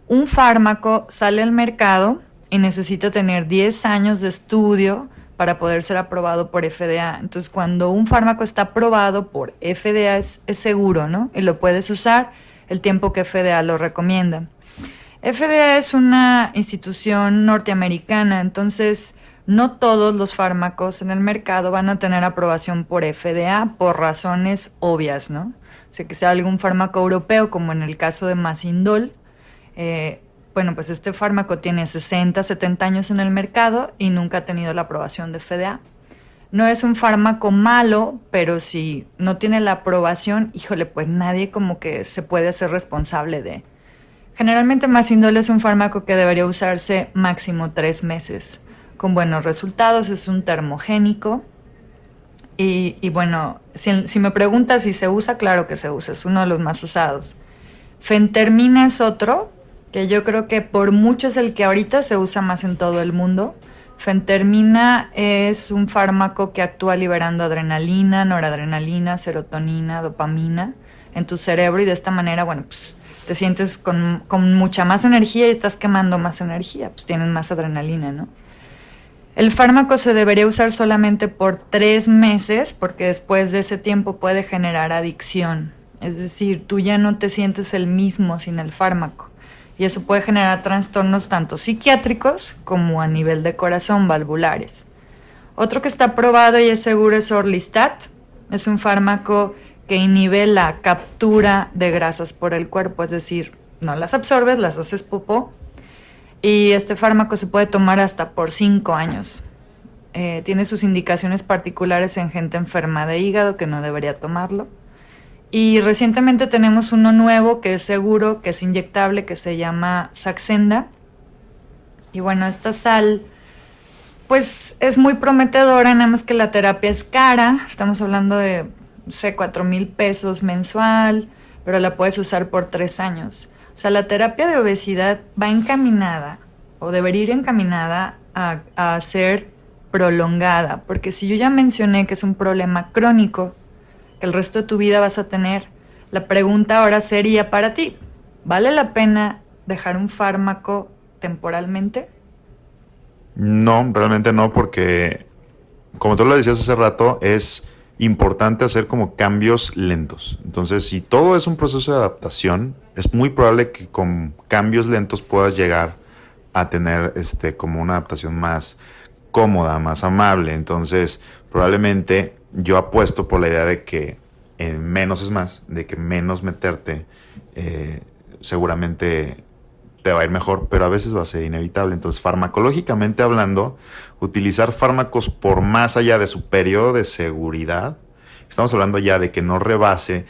Speaker 1: un fármaco sale al mercado y necesita tener 10 años de estudio para poder ser aprobado por FDA. Entonces, cuando un fármaco está aprobado por FDA es seguro, ¿no? Y lo puedes usar el tiempo que FDA lo recomienda. FDA es una institución norteamericana, entonces no todos los fármacos en el mercado van a tener aprobación por FDA por razones obvias, ¿no? O sea, que sea algún fármaco europeo, como en el caso de Masindol, bueno, pues este fármaco tiene 60, 70 años en el mercado y nunca ha tenido la aprobación de FDA. No es un fármaco malo, pero si no tiene la aprobación, híjole, pues nadie como que se puede hacer responsable de. Generalmente Masindol es un fármaco que debería usarse máximo 3 meses, con buenos resultados. Es un termogénico y bueno, si me preguntas si se usa, claro que se usa, es uno de los más usados. Fentermina es otro, que yo creo que por mucho es el que ahorita se usa más en todo el mundo. Fentermina es un fármaco que actúa liberando adrenalina, noradrenalina, serotonina, dopamina en tu cerebro y de esta manera, bueno, pues te sientes con mucha más energía y estás quemando más energía, pues tienes más adrenalina, ¿no? El fármaco se debería usar solamente por 3 meses porque después de ese tiempo puede generar adicción. Es decir, tú ya no te sientes el mismo sin el fármaco. Y eso puede generar trastornos tanto psiquiátricos como a nivel de corazón, valvulares. Otro que está probado y es seguro es Orlistat. Es un fármaco que inhibe la captura de grasas por el cuerpo, es decir, no las absorbes, las haces popó. Y este fármaco se puede tomar hasta por 5 años. Tiene sus indicaciones particulares en gente enferma de hígado que no debería tomarlo. Y recientemente tenemos uno nuevo que es seguro, que es inyectable, que se llama Saxenda. Y bueno, esta sal pues es muy prometedora, nada más que la terapia es cara. Estamos hablando de, no sé, 4,000 pesos mensual, pero la puedes usar por 3 años. O sea, la terapia de obesidad va encaminada, o debería ir encaminada a ser prolongada, porque si yo ya mencioné que es un problema crónico, que el resto de tu vida vas a tener, la pregunta ahora sería para ti, ¿vale la pena dejar un fármaco temporalmente?
Speaker 2: No, realmente no, porque como tú lo decías hace rato, es importante hacer como cambios lentos. Entonces, si todo es un proceso de adaptación, es muy probable que con cambios lentos puedas llegar a tener como una adaptación más cómoda, más amable. Entonces, probablemente yo apuesto por la idea de que menos es más, de que menos meterte, seguramente te va a ir mejor, pero a veces va a ser inevitable. Entonces, farmacológicamente hablando, utilizar fármacos por más allá de su periodo de seguridad, estamos hablando ya de que no rebase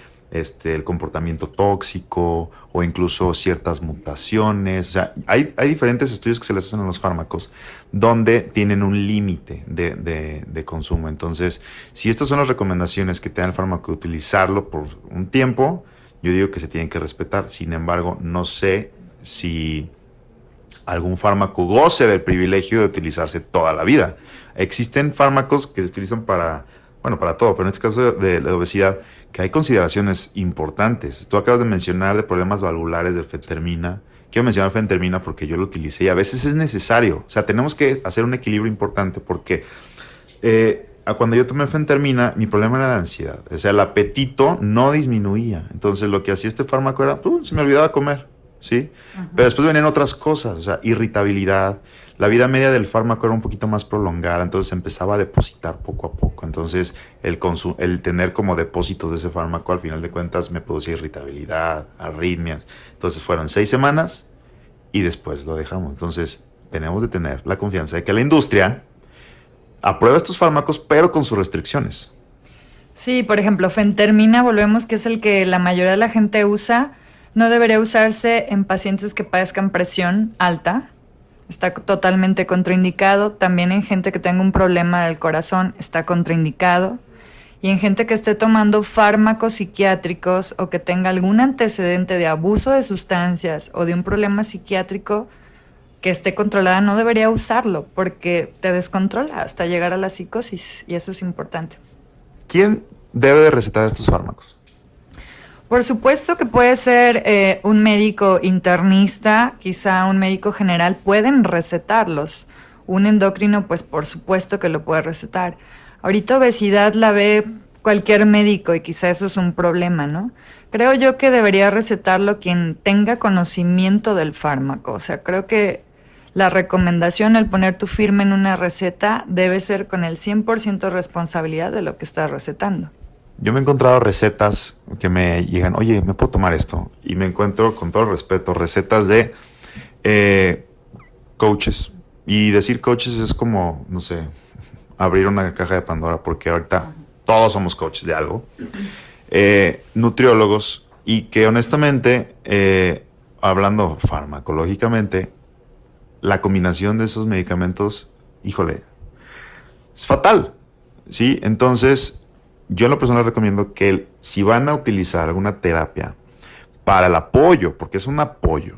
Speaker 2: el comportamiento tóxico o incluso ciertas mutaciones. O sea, hay diferentes estudios que se les hacen a los fármacos donde tienen un límite de consumo. Entonces, si estas son las recomendaciones que te da el fármaco de utilizarlo por un tiempo, yo digo que se tienen que respetar. Sin embargo, no sé si algún fármaco goce del privilegio de utilizarse toda la vida. Existen fármacos que se utilizan para todo, pero en este caso de la obesidad, que hay consideraciones importantes. Tú acabas de mencionar de problemas valvulares de fentermina. Quiero mencionar fentermina porque yo lo utilicé y a veces es necesario. O sea, tenemos que hacer un equilibrio importante porque cuando yo tomé fentermina, mi problema era de ansiedad. O sea, el apetito no disminuía. Entonces, lo que hacía este fármaco era, se me olvidaba comer, ¿sí? Uh-huh. Pero después venían otras cosas, o sea, irritabilidad. La vida media del fármaco era un poquito más prolongada, entonces empezaba a depositar poco a poco. Entonces, el tener como depósitos de ese fármaco, al final de cuentas, me producía irritabilidad, arritmias. Entonces, fueron 6 semanas y después lo dejamos. Entonces, tenemos de tener la confianza de que la industria aprueba estos fármacos, pero con sus restricciones.
Speaker 1: Sí, por ejemplo, fentermina, volvemos, que es el que la mayoría de la gente usa, no debería usarse en pacientes que padezcan presión alta. Está totalmente contraindicado. También en gente que tenga un problema del corazón está contraindicado. Y en gente que esté tomando fármacos psiquiátricos o que tenga algún antecedente de abuso de sustancias o de un problema psiquiátrico que esté controlada, no debería usarlo porque te descontrola hasta llegar a la psicosis, y eso es importante.
Speaker 2: ¿Quién debe de recetar estos fármacos?
Speaker 1: Por supuesto que puede ser un médico internista, quizá un médico general, pueden recetarlos. Un endocrino, pues por supuesto que lo puede recetar. Ahorita obesidad la ve cualquier médico y quizá eso es un problema, ¿no? Creo yo que debería recetarlo quien tenga conocimiento del fármaco. O sea, creo que la recomendación, el poner tu firma en una receta, debe ser con el 100% responsabilidad de lo que estás recetando.
Speaker 2: Yo me he encontrado recetas que me llegan, oye, ¿me puedo tomar esto? Y me encuentro, con todo el respeto, recetas de coaches. Y decir coaches es como, no sé, abrir una caja de Pandora, porque ahorita todos somos coaches de algo. Nutriólogos, y que honestamente, hablando farmacológicamente, la combinación de esos medicamentos, híjole, es fatal, ¿sí? Entonces, yo en lo personal recomiendo que si van a utilizar alguna terapia para el apoyo, porque es un apoyo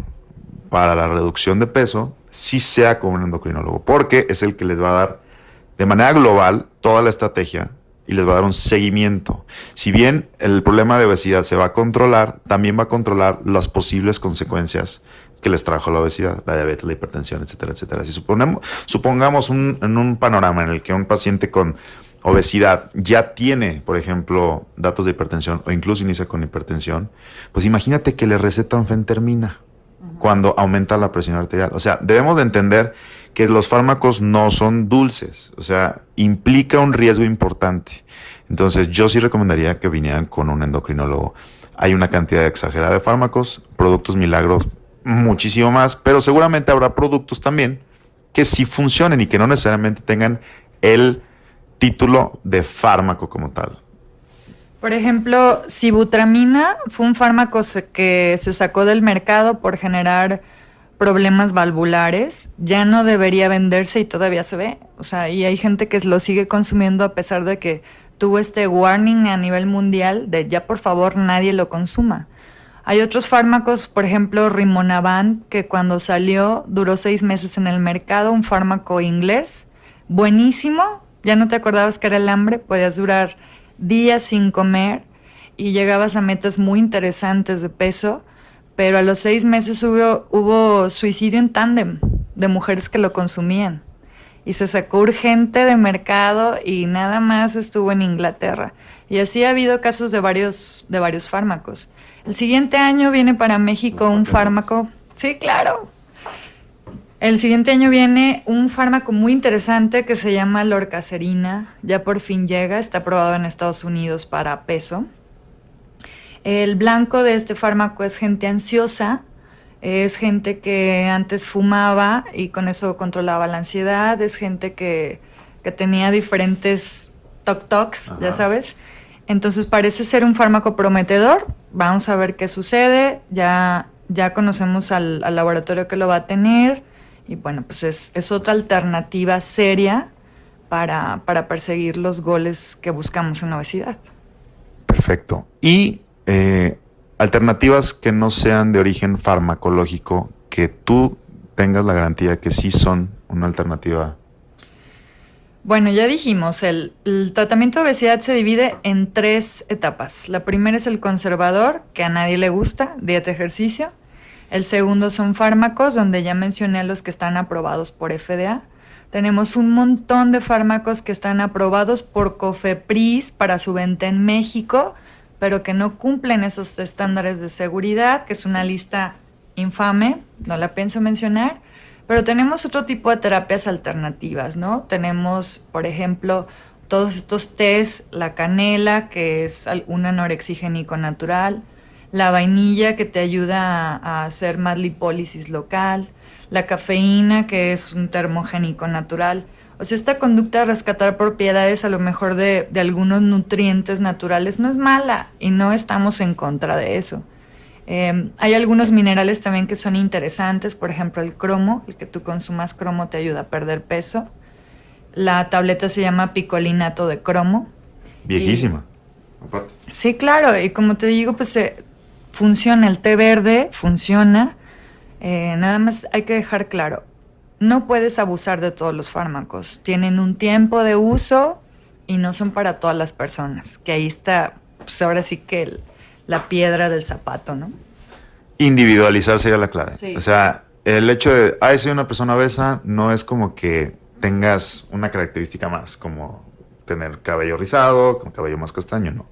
Speaker 2: para la reducción de peso, sí sea con un endocrinólogo, porque es el que les va a dar de manera global toda la estrategia y les va a dar un seguimiento. Si bien el problema de obesidad se va a controlar, también va a controlar las posibles consecuencias que les trajo la obesidad, la diabetes, la hipertensión, etcétera, etcétera. Si supongamos en un panorama en el que un paciente con obesidad ya tiene, por ejemplo, datos de hipertensión o incluso inicia con hipertensión, pues imagínate que le recetan fentermina cuando aumenta la presión arterial. O sea, debemos de entender que los fármacos no son dulces, o sea, implica un riesgo importante. Entonces, yo sí recomendaría que vinieran con un endocrinólogo. Hay una cantidad exagerada de fármacos, productos milagros, muchísimo más, pero seguramente habrá productos también que sí funcionen y que no necesariamente tengan el título de fármaco como tal.
Speaker 1: Por ejemplo, sibutramina fue un fármaco que se sacó del mercado por generar problemas valvulares. Ya no debería venderse y todavía se ve. O sea, y hay gente que lo sigue consumiendo a pesar de que tuvo este warning a nivel mundial de ya por favor nadie lo consuma. Hay otros fármacos, por ejemplo, Rimonabant, que cuando salió duró 6 meses en el mercado, un fármaco inglés, buenísimo. Ya no te acordabas que era el hambre, podías durar días sin comer y llegabas a metas muy interesantes de peso, pero a los 6 meses hubo suicidio en tándem de mujeres que lo consumían y se sacó urgente de mercado y nada más estuvo en Inglaterra. Y así ha habido casos de varios fármacos. El siguiente año viene para México un fármaco, sí, claro. El siguiente año viene un fármaco muy interesante que se llama lorcacerina. Ya por fin llega, está aprobado en Estados Unidos para peso. El blanco de este fármaco es gente ansiosa, es gente que antes fumaba y con eso controlaba la ansiedad, es gente que tenía diferentes toc-tocs, ya sabes. Entonces parece ser un fármaco prometedor. Vamos a ver qué sucede. Ya conocemos al laboratorio que lo va a tener. Y bueno, pues es otra alternativa seria para perseguir los goles que buscamos en la obesidad.
Speaker 2: Perfecto. Y alternativas que no sean de origen farmacológico, que tú tengas la garantía que sí son una alternativa.
Speaker 1: Bueno, ya dijimos, el tratamiento de obesidad se divide en 3 etapas. La primera es el conservador, que a nadie le gusta, dieta, ejercicio. El segundo son fármacos, donde ya mencioné a los que están aprobados por FDA. Tenemos un montón de fármacos que están aprobados por COFEPRIS para su venta en México, pero que no cumplen esos estándares de seguridad, que es una lista infame, no la pienso mencionar. Pero tenemos otro tipo de terapias alternativas, ¿no? Tenemos, por ejemplo, todos estos tés, la canela, que es un anorexigénico natural, la vainilla, que te ayuda a hacer más lipólisis local, la cafeína, que es un termogénico natural. O sea, esta conducta de rescatar propiedades a lo mejor de algunos nutrientes naturales no es mala y no estamos en contra de eso. Hay algunos minerales también que son interesantes, por ejemplo el cromo, el que tú consumas cromo te ayuda a perder peso. La tableta se llama picolinato de cromo.
Speaker 2: Viejísima.
Speaker 1: Sí, claro, y como te digo, pues funciona, el té verde funciona. Nada más hay que dejar claro, no puedes abusar de todos los fármacos, tienen un tiempo de uso y no son para todas las personas, que ahí está, pues ahora sí que la piedra del zapato, ¿no?
Speaker 2: Individualizar sería la clave.
Speaker 1: Sí.
Speaker 2: O sea, el hecho de, soy una persona obesa, no es como que tengas una característica más, como tener cabello rizado, con cabello más castaño, no.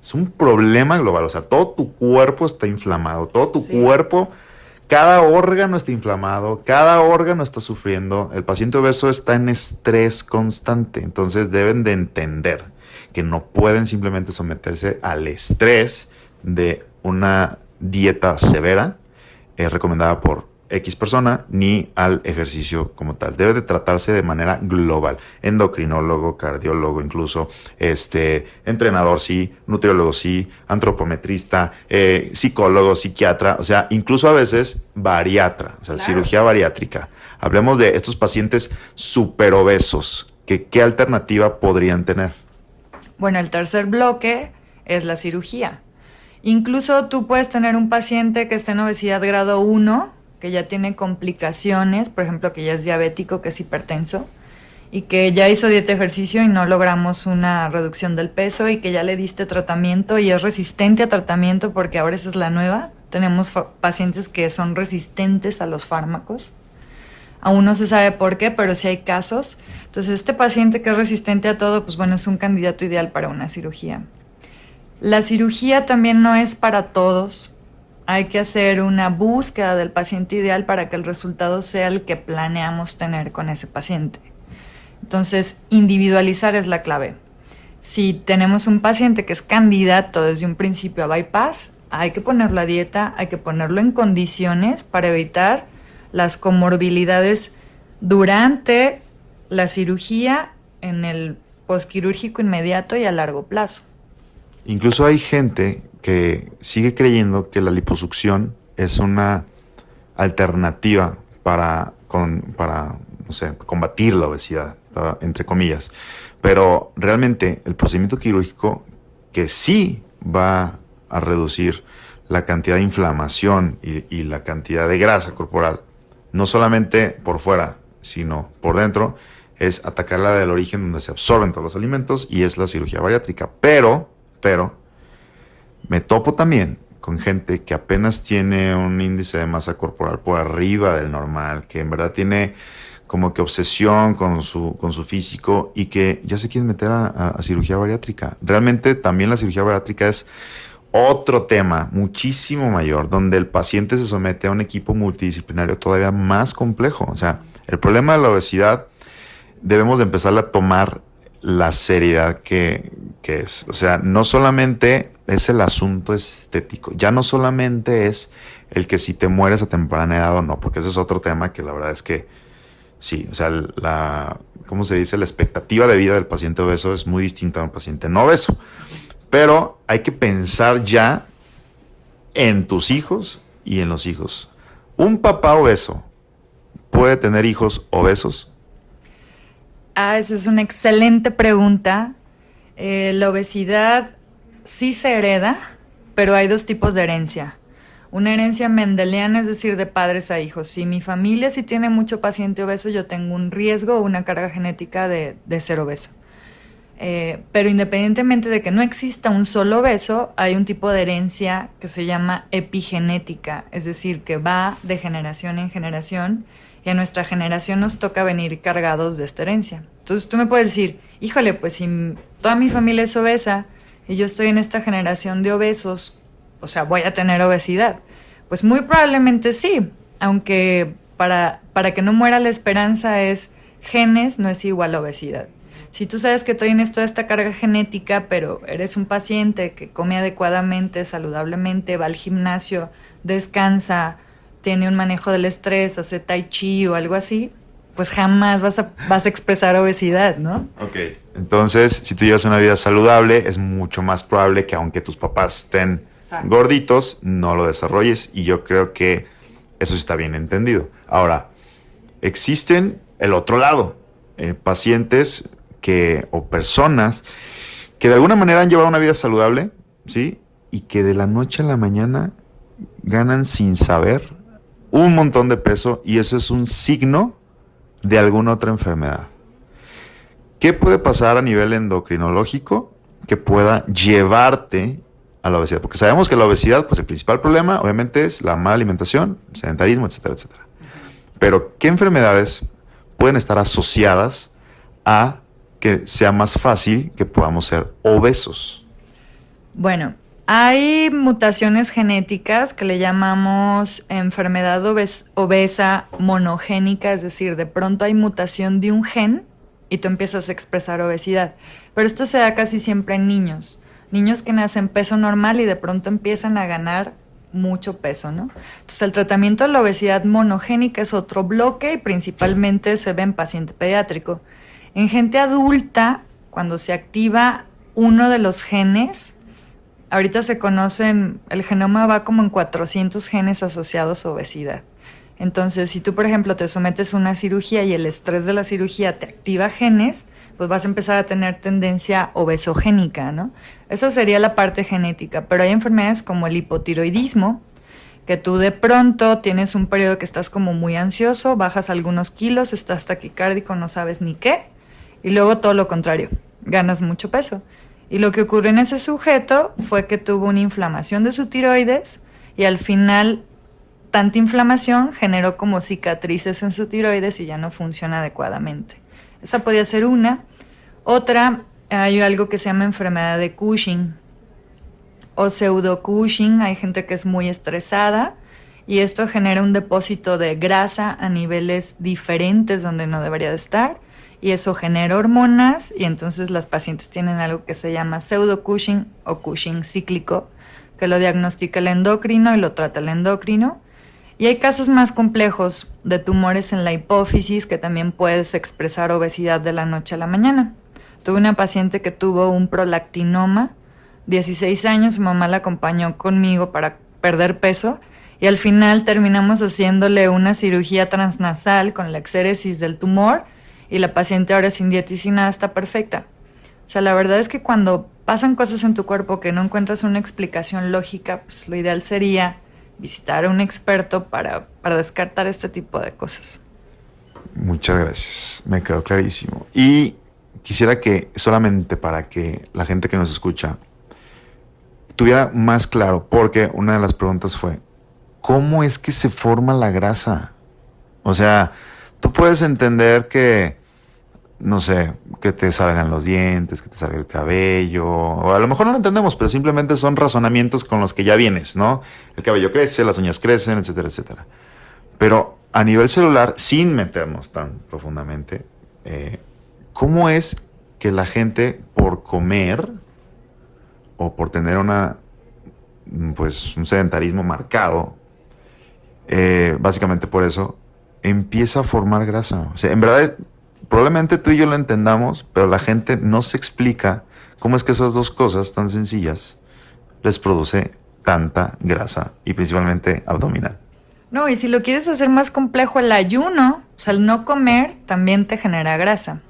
Speaker 2: Es un problema global, o sea, todo tu cuerpo está inflamado, todo tu cuerpo, cada órgano está inflamado, cada órgano está sufriendo, el paciente obeso está en estrés constante, entonces deben de entender que no pueden simplemente someterse al estrés de una dieta severa recomendada por X persona, ni al ejercicio como tal. Debe de tratarse de manera global. Endocrinólogo, cardiólogo, incluso entrenador sí, nutriólogo sí, antropometrista, psicólogo, psiquiatra, o sea, incluso a veces bariatra, o sea, claro, cirugía bariátrica. Hablemos de estos pacientes superobesos, ¿qué alternativa podrían tener?
Speaker 1: Bueno, el tercer bloque es la cirugía. Incluso tú puedes tener un paciente que está en obesidad grado 1, que ya tiene complicaciones, por ejemplo, que ya es diabético, que es hipertenso, y que ya hizo dieta ejercicio y no logramos una reducción del peso y que ya le diste tratamiento y es resistente a tratamiento porque ahora esa es la nueva. Tenemos pacientes que son resistentes a los fármacos. Aún no se sabe por qué, pero sí hay casos. Entonces, este paciente que es resistente a todo, pues bueno, es un candidato ideal para una cirugía. La cirugía también no es para todos. Hay que hacer una búsqueda del paciente ideal para que el resultado sea el que planeamos tener con ese paciente. Entonces, individualizar es la clave. Si tenemos un paciente que es candidato desde un principio a bypass, hay que ponerlo a dieta, hay que ponerlo en condiciones para evitar las comorbilidades durante la cirugía, en el posquirúrgico inmediato y a largo plazo.
Speaker 2: Incluso hay gente que sigue creyendo que la liposucción es una alternativa para no sé, combatir la obesidad, entre comillas. Pero realmente el procedimiento quirúrgico que sí va a reducir la cantidad de inflamación y la cantidad de grasa corporal, no solamente por fuera, sino por dentro, es atacarla del origen donde se absorben todos los alimentos y es la cirugía bariátrica. Pero me topo también con gente que apenas tiene un índice de masa corporal por arriba del normal, que en verdad tiene como que obsesión con su físico y que ya se quieren meter a cirugía bariátrica. Realmente también la cirugía bariátrica es otro tema muchísimo mayor, donde el paciente se somete a un equipo multidisciplinario todavía más complejo. O sea, el problema de la obesidad debemos de empezar a tomar la seriedad que es. O sea, no solamente es el asunto estético, ya no solamente es el que si te mueres a temprana edad o no, porque ese es otro tema que la verdad es que sí, o sea, ¿cómo se dice? La expectativa de vida del paciente obeso es muy distinta a un paciente no obeso. Pero hay que pensar ya en tus hijos y en los hijos. ¿Un papá obeso puede tener hijos obesos?
Speaker 1: Esa es una excelente pregunta. La obesidad sí se hereda, pero hay dos tipos de herencia. Una herencia mendeliana, es decir, de padres a hijos. Si mi familia sí tiene mucho paciente obeso, yo tengo un riesgo o una carga genética de ser obeso. Pero independientemente de que no exista un solo obeso, hay un tipo de herencia que se llama epigenética, es decir, que va de generación en generación y a nuestra generación nos toca venir cargados de esta herencia. Entonces tú me puedes decir, híjole, pues si toda mi familia es obesa y yo estoy en esta generación de obesos, o sea, voy a tener obesidad. Pues muy probablemente sí, aunque para que no muera la esperanza es genes no es igual a obesidad. Si tú sabes que tienes toda esta carga genética, pero eres un paciente que come adecuadamente, saludablemente, va al gimnasio, descansa, tiene un manejo del estrés, hace tai chi o algo así, pues jamás vas a expresar obesidad, ¿no?
Speaker 2: Ok, entonces si tú llevas una vida saludable, es mucho más probable que aunque tus papás estén gorditos, no lo desarrolles, y yo creo que eso está bien entendido. Ahora, existen el otro lado, pacientes o personas que de alguna manera han llevado una vida saludable, ¿sí? Y que de la noche a la mañana ganan sin saber un montón de peso, y eso es un signo de alguna otra enfermedad. ¿Qué puede pasar a nivel endocrinológico que pueda llevarte a la obesidad? Porque sabemos que la obesidad, pues el principal problema obviamente es la mala alimentación, sedentarismo, etcétera, etcétera. Pero ¿qué enfermedades pueden estar asociadas a que sea más fácil que podamos ser obesos?
Speaker 1: Bueno, hay mutaciones genéticas que le llamamos enfermedad obesa monogénica, es decir, de pronto hay mutación de un gen y tú empiezas a expresar obesidad. Pero esto se da casi siempre en niños que nacen peso normal y de pronto empiezan a ganar mucho peso, ¿no? Entonces el tratamiento de la obesidad monogénica es otro bloque y principalmente se ve en paciente pediátrico. En gente adulta, cuando se activa uno de los genes, ahorita se conocen, el genoma va como en 400 genes asociados a obesidad. Entonces, si tú, por ejemplo, te sometes a una cirugía y el estrés de la cirugía te activa genes, pues vas a empezar a tener tendencia obesogénica, ¿no? Esa sería la parte genética, pero hay enfermedades como el hipotiroidismo, que tú de pronto tienes un periodo que estás como muy ansioso, bajas algunos kilos, estás taquicárdico, no sabes ni qué, y luego todo lo contrario, ganas mucho peso. Y lo que ocurrió en ese sujeto fue que tuvo una inflamación de su tiroides y al final tanta inflamación generó como cicatrices en su tiroides y ya no funciona adecuadamente. Esa podía ser una. Otra, hay algo que se llama enfermedad de Cushing o pseudo Cushing. Hay gente que es muy estresada y esto genera un depósito de grasa a niveles diferentes donde no debería de estar. Y eso genera hormonas y entonces las pacientes tienen algo que se llama pseudo Cushing o Cushing cíclico, que lo diagnostica el endocrino y lo trata el endocrino. Y hay casos más complejos de tumores en la hipófisis que también puedes expresar obesidad de la noche a la mañana. Tuve una paciente que tuvo un prolactinoma, 16 años, su mamá la acompañó conmigo para perder peso y al final terminamos haciéndole una cirugía transnasal con la exéresis del tumor y la paciente ahora sin dieta y sin nada está perfecta. O sea, la verdad es que cuando pasan cosas en tu cuerpo que no encuentras una explicación lógica, pues lo ideal sería visitar a un experto para descartar este tipo de cosas.
Speaker 2: Muchas gracias, me quedó clarísimo. Y quisiera que solamente para que la gente que nos escucha tuviera más claro, porque una de las preguntas fue, ¿cómo es que se forma la grasa? O sea, tú puedes entender que, no sé, que te salgan los dientes, que te salga el cabello, o a lo mejor no lo entendemos, pero simplemente son razonamientos con los que ya vienes, ¿no? El cabello crece, las uñas crecen, etcétera, etcétera. Pero a nivel celular, sin meternos tan profundamente, ¿cómo es que la gente por comer o por tener un sedentarismo marcado, básicamente por eso, empieza a formar grasa? O sea, en verdad, probablemente tú y yo lo entendamos, pero la gente no se explica cómo es que esas dos cosas tan sencillas les produce tanta grasa y principalmente abdominal.
Speaker 1: No, y si lo quieres hacer más complejo, el ayuno, o sea, el no comer, también te genera grasa.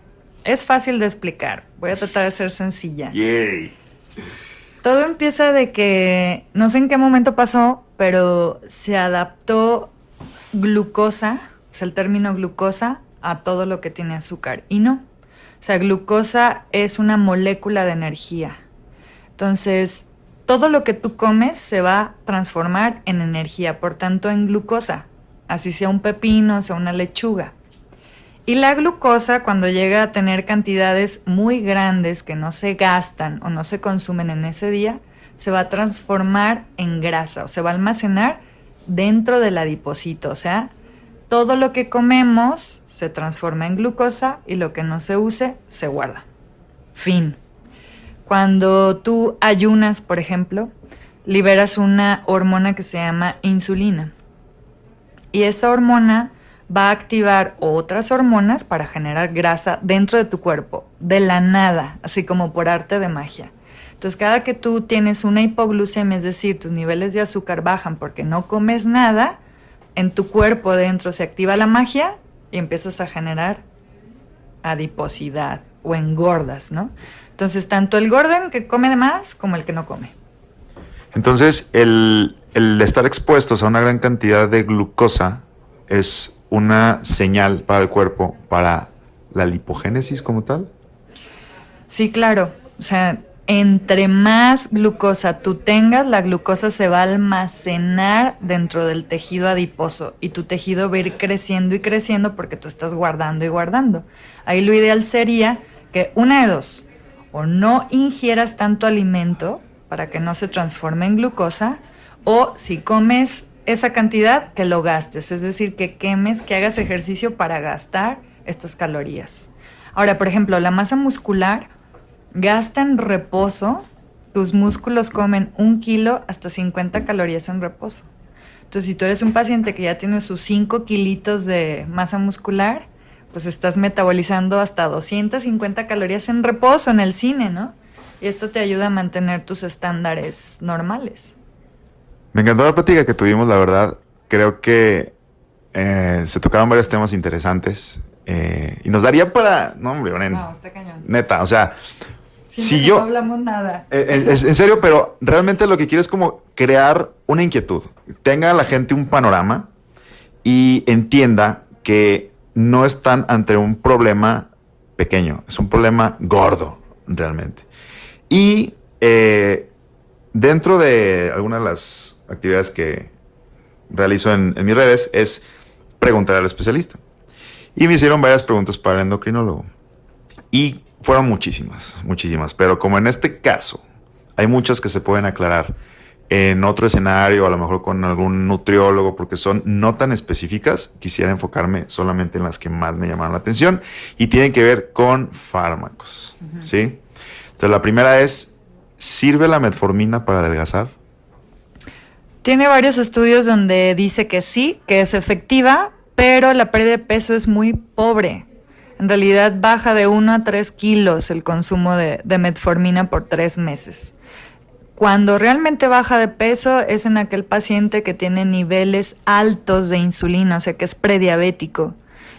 Speaker 1: Es fácil de explicar, voy a tratar de ser sencilla.
Speaker 2: ¡Yay!
Speaker 1: Todo empieza de que, no sé en qué momento pasó, pero se adaptó glucosa, o sea, el término glucosa, a todo lo que tiene azúcar. Y no. O sea, glucosa es una molécula de energía. Entonces, todo lo que tú comes se va a transformar en energía, por tanto, en glucosa. así sea un pepino, sea una lechuga. Y la glucosa, cuando llega a tener cantidades muy grandes que no se gastan o no se consumen en ese día, se va a transformar en grasa o se va a almacenar dentro del adiposito. O sea, todo lo que comemos se transforma en glucosa y lo que no se use se guarda. Fin. Cuando tú ayunas, por ejemplo, liberas una hormona que se llama insulina. Y esa hormona va a activar otras hormonas para generar grasa dentro de tu cuerpo, de la nada, así como por arte de magia. Entonces, cada que tú tienes una hipoglucemia, es decir, tus niveles de azúcar bajan porque no comes nada, en tu cuerpo dentro se activa la magia y empiezas a generar adiposidad o engordas, ¿no? Entonces, tanto el gordo que come de más como el que no come.
Speaker 2: Entonces, el estar expuestos a una gran cantidad de glucosa es una señal para el cuerpo, para la lipogénesis como tal.
Speaker 1: Sí, claro. O sea, entre más glucosa tú tengas, la glucosa se va a almacenar dentro del tejido adiposo y tu tejido va a ir creciendo y creciendo porque tú estás guardando y guardando. Ahí lo ideal sería que una de dos, o no ingieras tanto alimento para que no se transforme en glucosa, o si comes esa cantidad, que lo gastes, es decir, que quemes, que hagas ejercicio para gastar estas calorías. Ahora, por ejemplo, la masa muscular gasta en reposo, tus músculos comen 1 kilo hasta 50 calorías en reposo. Entonces, si tú eres un paciente que ya tiene sus 5 kilitos de masa muscular, pues estás metabolizando hasta 250 calorías en reposo en el cine, ¿no? Y esto te ayuda a mantener tus estándares normales.
Speaker 2: Me encantó la plática que tuvimos, la verdad. Creo que se tocaron varios temas interesantes y nos daría para... No, hombre,
Speaker 1: Está cañón.
Speaker 2: Neta, o sea...
Speaker 1: Si yo no hablamos nada.
Speaker 2: En serio, pero realmente lo que quiero es como crear una inquietud. Tenga la gente un panorama y entienda que no están ante un problema pequeño, es un problema gordo, realmente. Y dentro de algunas de las actividades que realizo en mis redes es preguntar al especialista. Y me hicieron varias preguntas para el endocrinólogo. Y fueron muchísimas, pero como en este caso hay muchas que se pueden aclarar en otro escenario, a lo mejor con algún nutriólogo, porque son no tan específicas, quisiera enfocarme solamente en las que más me llamaron la atención y tienen que ver con fármacos, ¿sí? Entonces la primera es, ¿sirve la metformina para adelgazar?
Speaker 1: Tiene varios estudios donde dice que sí, que es efectiva, pero la pérdida de peso es muy pobre. En realidad baja de 1 a 3 kilos el consumo de metformina por 3 meses. Cuando realmente baja de peso es en aquel paciente que tiene niveles altos de insulina, o sea que es prediabético.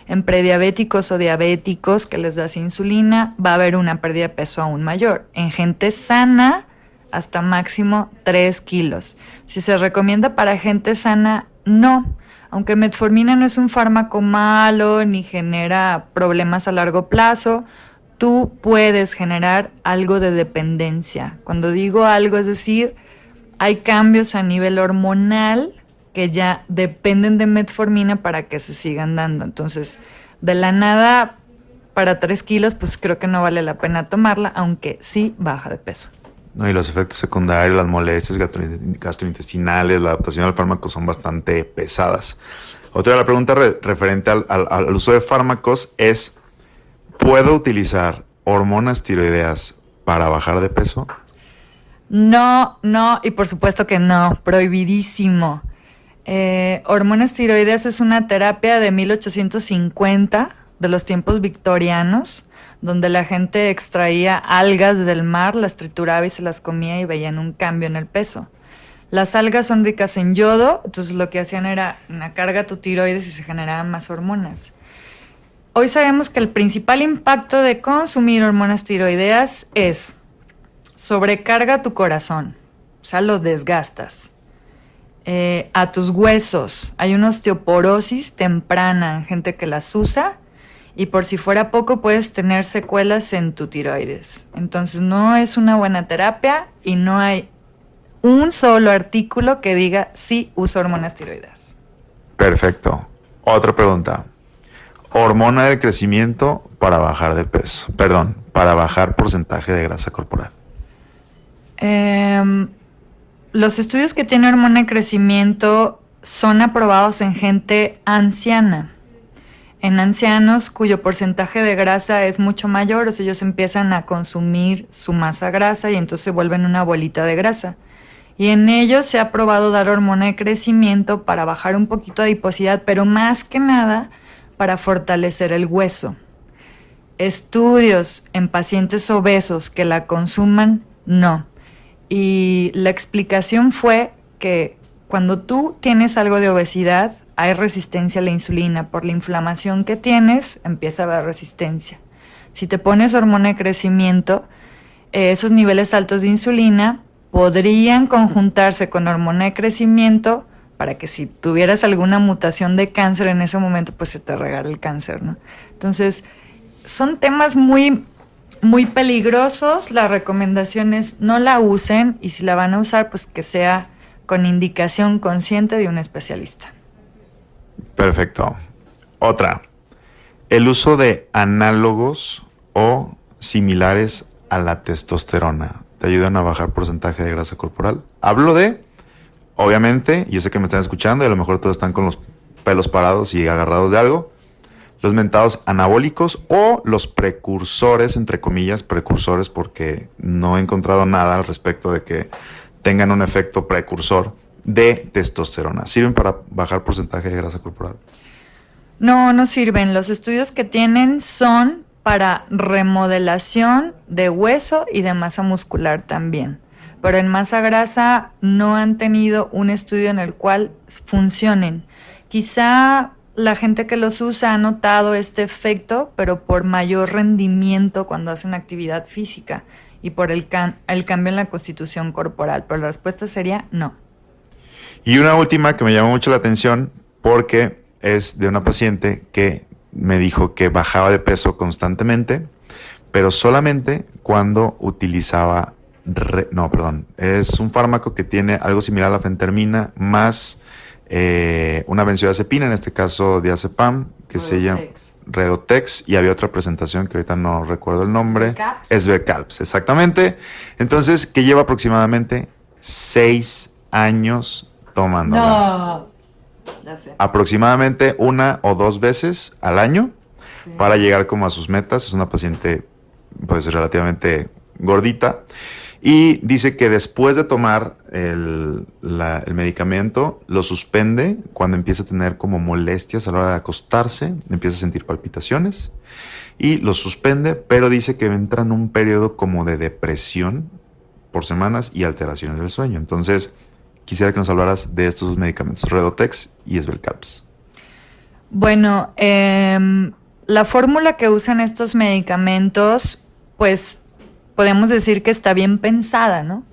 Speaker 1: En prediabéticos o diabéticos que les das insulina va a haber una pérdida de peso aún mayor. En gente sana, hasta máximo 3 kilos. Si se recomienda para gente sana, no. Aunque metformina no es un fármaco malo ni genera problemas a largo plazo, tú puedes generar algo de dependencia. Cuando digo algo, es decir, hay cambios a nivel hormonal que ya dependen de metformina para que se sigan dando. Entonces, de la nada, para 3 kilos, pues creo que no vale la pena tomarla, aunque sí baja de peso.
Speaker 2: No, y los efectos secundarios, las molestias gastrointestinales, la adaptación al fármaco son bastante pesadas. Otra de la pregunta referente al uso de fármacos es, ¿puedo utilizar hormonas tiroideas para bajar de peso?
Speaker 1: No, y por supuesto que no, prohibidísimo. Hormonas tiroideas es una terapia de 1850, de los tiempos victorianos, donde la gente extraía algas del mar, las trituraba y se las comía y veían un cambio en el peso. Las algas son ricas en yodo, entonces lo que hacían era una carga a tu tiroides y se generaban más hormonas. Hoy sabemos que el principal impacto de consumir hormonas tiroideas es sobrecarga a tu corazón, o sea, lo desgastas. A tus huesos, hay una osteoporosis temprana en gente que las usa. Y por si fuera poco, puedes tener secuelas en tu tiroides. Entonces no es una buena terapia y no hay un solo artículo que diga sí uso hormonas tiroideas.
Speaker 2: Perfecto. Otra pregunta. Hormona del crecimiento para bajar de peso. Perdón, para bajar porcentaje de grasa corporal.
Speaker 1: Los estudios que tienen hormona de crecimiento son aprobados en gente anciana. En ancianos cuyo porcentaje de grasa es mucho mayor, o sea, ellos empiezan a consumir su masa grasa y entonces se vuelven una bolita de grasa. Y en ellos se ha probado dar hormona de crecimiento para bajar un poquito de adiposidad, pero más que nada para fortalecer el hueso. Estudios en pacientes obesos que la consuman, no. Y la explicación fue que cuando tú tienes algo de obesidad, hay resistencia a la insulina. Por la inflamación que tienes, empieza a haber resistencia. Si te pones hormona de crecimiento, esos niveles altos de insulina podrían conjuntarse con hormona de crecimiento para que si tuvieras alguna mutación de cáncer en ese momento, pues se te regala el cáncer, ¿no? Entonces, son temas muy, muy peligrosos. La recomendación es no la usen y si la van a usar, pues que sea con indicación consciente de un especialista.
Speaker 2: Perfecto. Otra. El uso de análogos o similares a la testosterona te ayudan a bajar porcentaje de grasa corporal. Hablo de, obviamente, yo sé que me están escuchando y a lo mejor todos están con los pelos parados y agarrados de algo. Los mentados anabólicos o los precursores, entre comillas, precursores, porque no he encontrado nada al respecto de que tengan un efecto precursor de testosterona. ¿Sirven para bajar porcentaje de grasa corporal?
Speaker 1: No, no sirven. Los estudios que tienen son para remodelación de hueso y de masa muscular también. Pero en masa grasa no han tenido un estudio en el cual funcionen. Quizá la gente que los usa ha notado este efecto, pero por mayor rendimiento cuando hacen actividad física y por el cambio en la constitución corporal. Pero la respuesta sería no.
Speaker 2: Y una última que me llamó mucho la atención porque es de una paciente que me dijo que bajaba de peso constantemente, pero solamente cuando utilizaba... es un fármaco que tiene algo similar a la fentermina más una benzodiazepina, en este caso diazepam, que se llama Redotex, y había otra presentación que ahorita no recuerdo el nombre. Svelkalps, exactamente. Entonces, que lleva aproximadamente 6 años tomándola.
Speaker 1: No, ya sé.
Speaker 2: Aproximadamente 1 o 2 veces al año, sí, para llegar como a sus metas. Es una paciente pues relativamente gordita y dice que después de tomar el medicamento lo suspende cuando empieza a tener como molestias a la hora de acostarse, empieza a sentir palpitaciones y lo suspende, pero dice que entra en un periodo como de depresión por semanas y alteraciones del sueño. Entonces quisiera que nos hablaras de estos dos medicamentos, Redotex y Svelkalps.
Speaker 1: Bueno, la fórmula que usan estos medicamentos, pues podemos decir que está bien pensada, ¿no?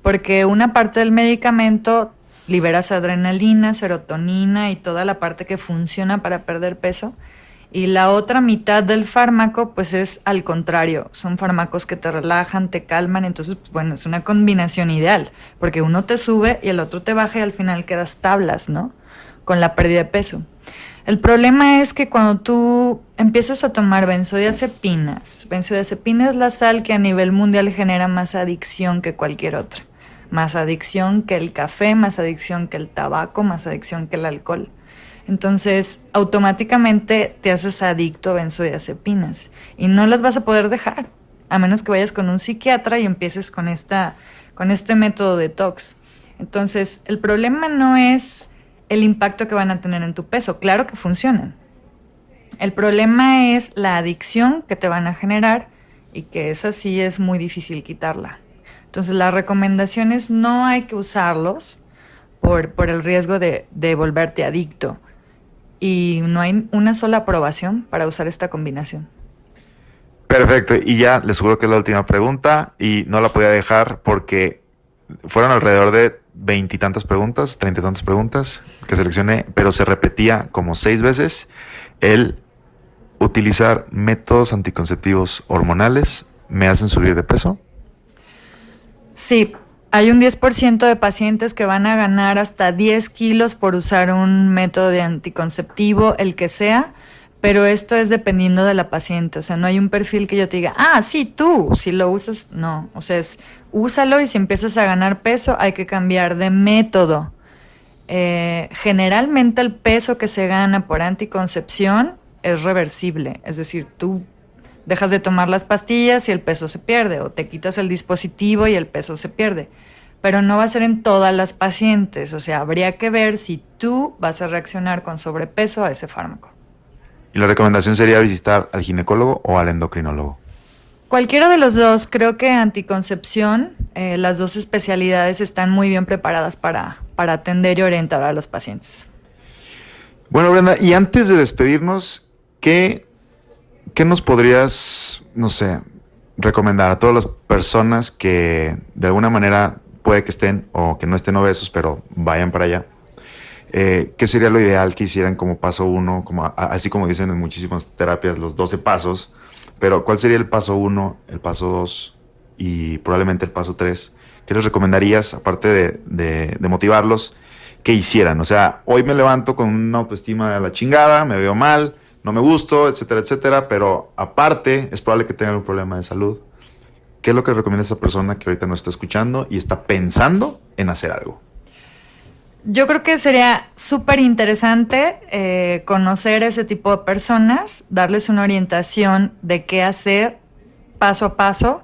Speaker 1: Porque una parte del medicamento liberas adrenalina, serotonina y toda la parte que funciona para perder peso. Y la otra mitad del fármaco, pues es al contrario. Son fármacos que te relajan, te calman. Entonces, pues, bueno, es una combinación ideal. Porque uno te sube y el otro te baja y al final quedas tablas, ¿no? Con la pérdida de peso. El problema es que cuando tú empiezas a tomar benzodiazepina es la sal que a nivel mundial genera más adicción que cualquier otra. Más adicción que el café, más adicción que el tabaco, más adicción que el alcohol. Entonces, automáticamente te haces adicto a benzodiazepinas y no las vas a poder dejar, a menos que vayas con un psiquiatra y empieces con este método detox. Entonces, el problema no es el impacto que van a tener en tu peso. Claro que funcionan. El problema es la adicción que te van a generar y que esa sí es muy difícil quitarla. Entonces, la recomendación es no hay que usarlos por el riesgo de volverte adicto. Y no hay una sola aprobación para usar esta combinación.
Speaker 2: Perfecto, y ya les juro que es la última pregunta y no la podía dejar porque fueron alrededor de 20 y tantas preguntas, 30 y tantas preguntas que seleccioné, pero se repetía como 6 veces el utilizar métodos anticonceptivos hormonales me hacen subir de peso.
Speaker 1: Sí, Hay un 10% de pacientes que van a ganar hasta 10 kilos por usar un método de anticonceptivo, el que sea, pero esto es dependiendo de la paciente. O sea, no hay un perfil que yo te diga, sí, tú, si lo usas, no. O sea, úsalo y si empiezas a ganar peso, hay que cambiar de método. Generalmente el peso que se gana por anticoncepción es reversible, es decir, tú dejas de tomar las pastillas y el peso se pierde, o te quitas el dispositivo y el peso se pierde. Pero no va a ser en todas las pacientes, o sea, habría que ver si tú vas a reaccionar con sobrepeso a ese fármaco.
Speaker 2: ¿Y la recomendación sería visitar al ginecólogo o al endocrinólogo?
Speaker 1: Cualquiera de los dos. Creo que anticoncepción, las dos especialidades están muy bien preparadas para atender y orientar a los pacientes.
Speaker 2: Bueno, Brenda, y antes de despedirnos, ¿qué nos podrías, no sé, recomendar a todas las personas que de alguna manera puede que estén o que no estén obesos, pero vayan para allá? ¿Qué sería lo ideal que hicieran como paso 1, así como dicen en muchísimas terapias, los 12 pasos? Pero ¿cuál sería el paso 1, el paso 2 y probablemente el paso 3? ¿Qué les recomendarías, aparte de motivarlos, que hicieran? O sea, hoy me levanto con una autoestima de la chingada, me veo mal, no me gusto, etcétera, etcétera, pero aparte es probable que tenga un problema de salud. ¿Qué es lo que recomienda esa persona que ahorita nos está escuchando y está pensando en hacer algo?
Speaker 1: Yo creo que sería súper interesante conocer ese tipo de personas, darles una orientación de qué hacer paso a paso,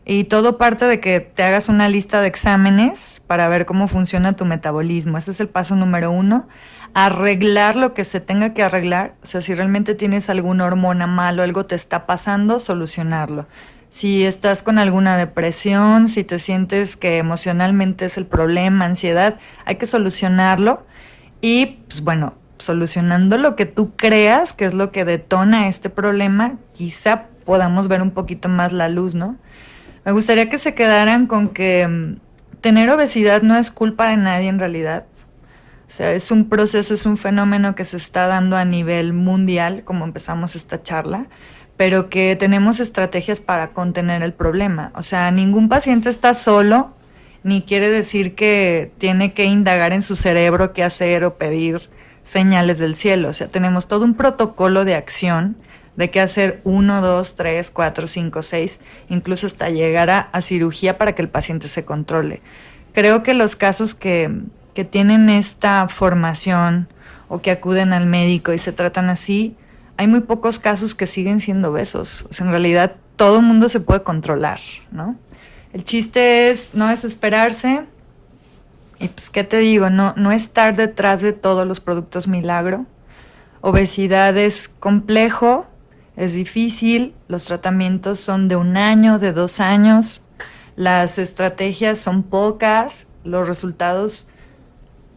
Speaker 1: y todo parte de que te hagas una lista de exámenes para ver cómo funciona tu metabolismo. Ese es el paso número 1. Arreglar lo que se tenga que arreglar. O sea, si realmente tienes alguna hormona mal o algo te está pasando, solucionarlo. Si estás con alguna depresión, si te sientes que emocionalmente es el problema, ansiedad, hay que solucionarlo. Y, pues bueno, solucionando lo que tú creas que es lo que detona este problema, quizá podamos ver un poquito más la luz, ¿no? Me gustaría que se quedaran con que tener obesidad no es culpa de nadie en realidad. O sea, es un proceso, es un fenómeno que se está dando a nivel mundial, como empezamos esta charla, pero que tenemos estrategias para contener el problema. O sea, ningún paciente está solo, ni quiere decir que tiene que indagar en su cerebro qué hacer o pedir señales del cielo. O sea, tenemos todo un protocolo de acción de qué hacer 1, 2, 3, 4, 5, 6, incluso hasta llegar a cirugía para que el paciente se controle. Creo que los casos que tienen esta formación o que acuden al médico y se tratan así, hay muy pocos casos que siguen siendo obesos. O sea, en realidad todo el mundo se puede controlar, ¿no? El chiste es no desesperarse y pues, ¿qué te digo? No estar detrás de todos los productos milagro. Obesidad es complejo, es difícil, los tratamientos son de 1 año, de 2 años, las estrategias son pocas, los resultados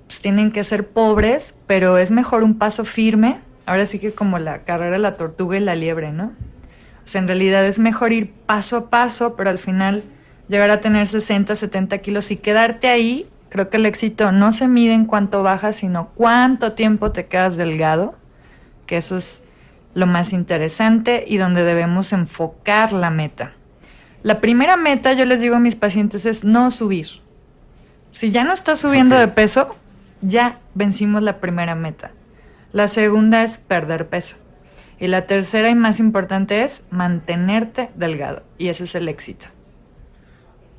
Speaker 1: pues, tienen que ser pobres, pero es mejor un paso firme. Ahora sí que como la carrera de la tortuga y la liebre, ¿no? O sea, en realidad es mejor ir paso a paso, pero al final llegar a tener 60, 70 kilos y quedarte ahí. Creo que el éxito no se mide en cuánto bajas, sino cuánto tiempo te quedas delgado, que eso es lo más interesante y donde debemos enfocar la meta. La primera meta, yo les digo a mis pacientes, es no subir. Si ya no estás subiendo de peso, ya vencimos la primera meta. La segunda es perder peso. Y la tercera y más importante es mantenerte delgado. Y ese es el éxito.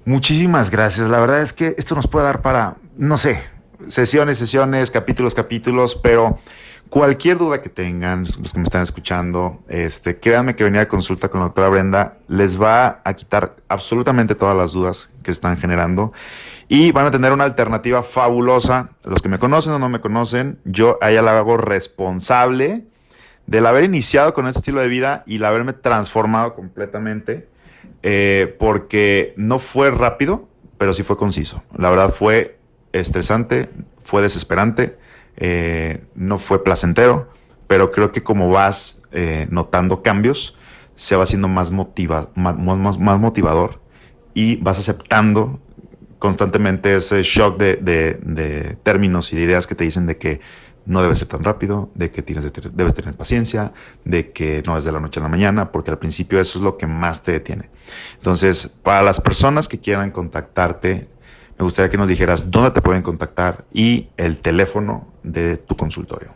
Speaker 2: Muchísimas gracias. La verdad es que esto nos puede dar para, no sé, sesiones, capítulos, pero cualquier duda que tengan, los que me están escuchando, créanme que venir a consulta con la doctora Brenda les va a quitar absolutamente todas las dudas que están generando. Y van a tener una alternativa fabulosa. Los que me conocen o no me conocen, yo a ella la hago responsable del haber iniciado con este estilo de vida y el haberme transformado completamente, porque no fue rápido, pero sí fue conciso. La verdad fue estresante, fue desesperante, no fue placentero, pero creo que como vas notando cambios, se va haciendo más motivador y vas aceptando constantemente ese shock de términos y de ideas que te dicen de que no debe ser tan rápido, de que debes tener paciencia, de que no es de la noche a la mañana, porque al principio eso es lo que más te detiene. Entonces, para las personas que quieran contactarte, me gustaría que nos dijeras dónde te pueden contactar y el teléfono de tu consultorio.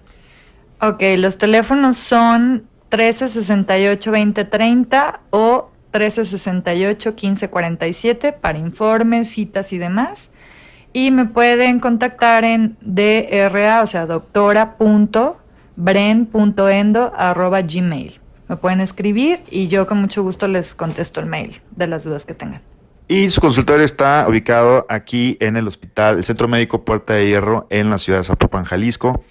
Speaker 1: Ok, los teléfonos son 1368-2030 o 1368-1547 para informes, citas y demás. Y me pueden contactar en DRA, o sea, doctora.bren.endo@gmail. Me pueden escribir y yo con mucho gusto les contesto el mail de las dudas que tengan.
Speaker 2: Y su consultorio está ubicado aquí en el hospital, el Centro Médico Puerta de Hierro, en la ciudad de Zapopan, Jalisco.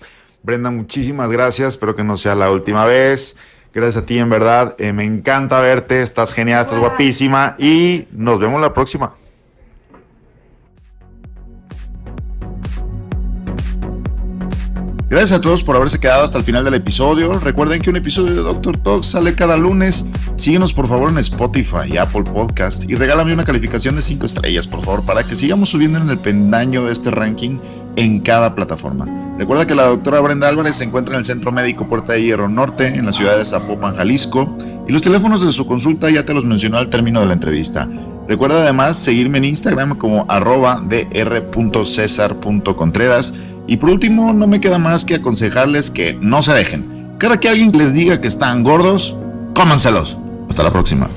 Speaker 2: Brenda, muchísimas gracias, espero que no sea la última vez. Gracias a ti, en verdad, me encanta verte, estás genial, estás guapísima y nos vemos la próxima. Gracias a todos por haberse quedado hasta el final del episodio. Recuerden que un episodio de Doctor Talk sale cada lunes. Síguenos por favor en Spotify y Apple Podcast y regálame una calificación de 5 estrellas, por favor, para que sigamos subiendo en el pendaño de este ranking en cada plataforma. Recuerda que la doctora Brenda Álvarez se encuentra en el Centro Médico Puerta de Hierro Norte, en la ciudad de Zapopan, Jalisco, y los teléfonos de su consulta ya te los mencionó al término de la entrevista. Recuerda además seguirme en Instagram como @dr.cesar.contreras. Y por último, no me queda más que aconsejarles que no se dejen. Cada que alguien les diga que están gordos, cómanselos. Hasta la próxima.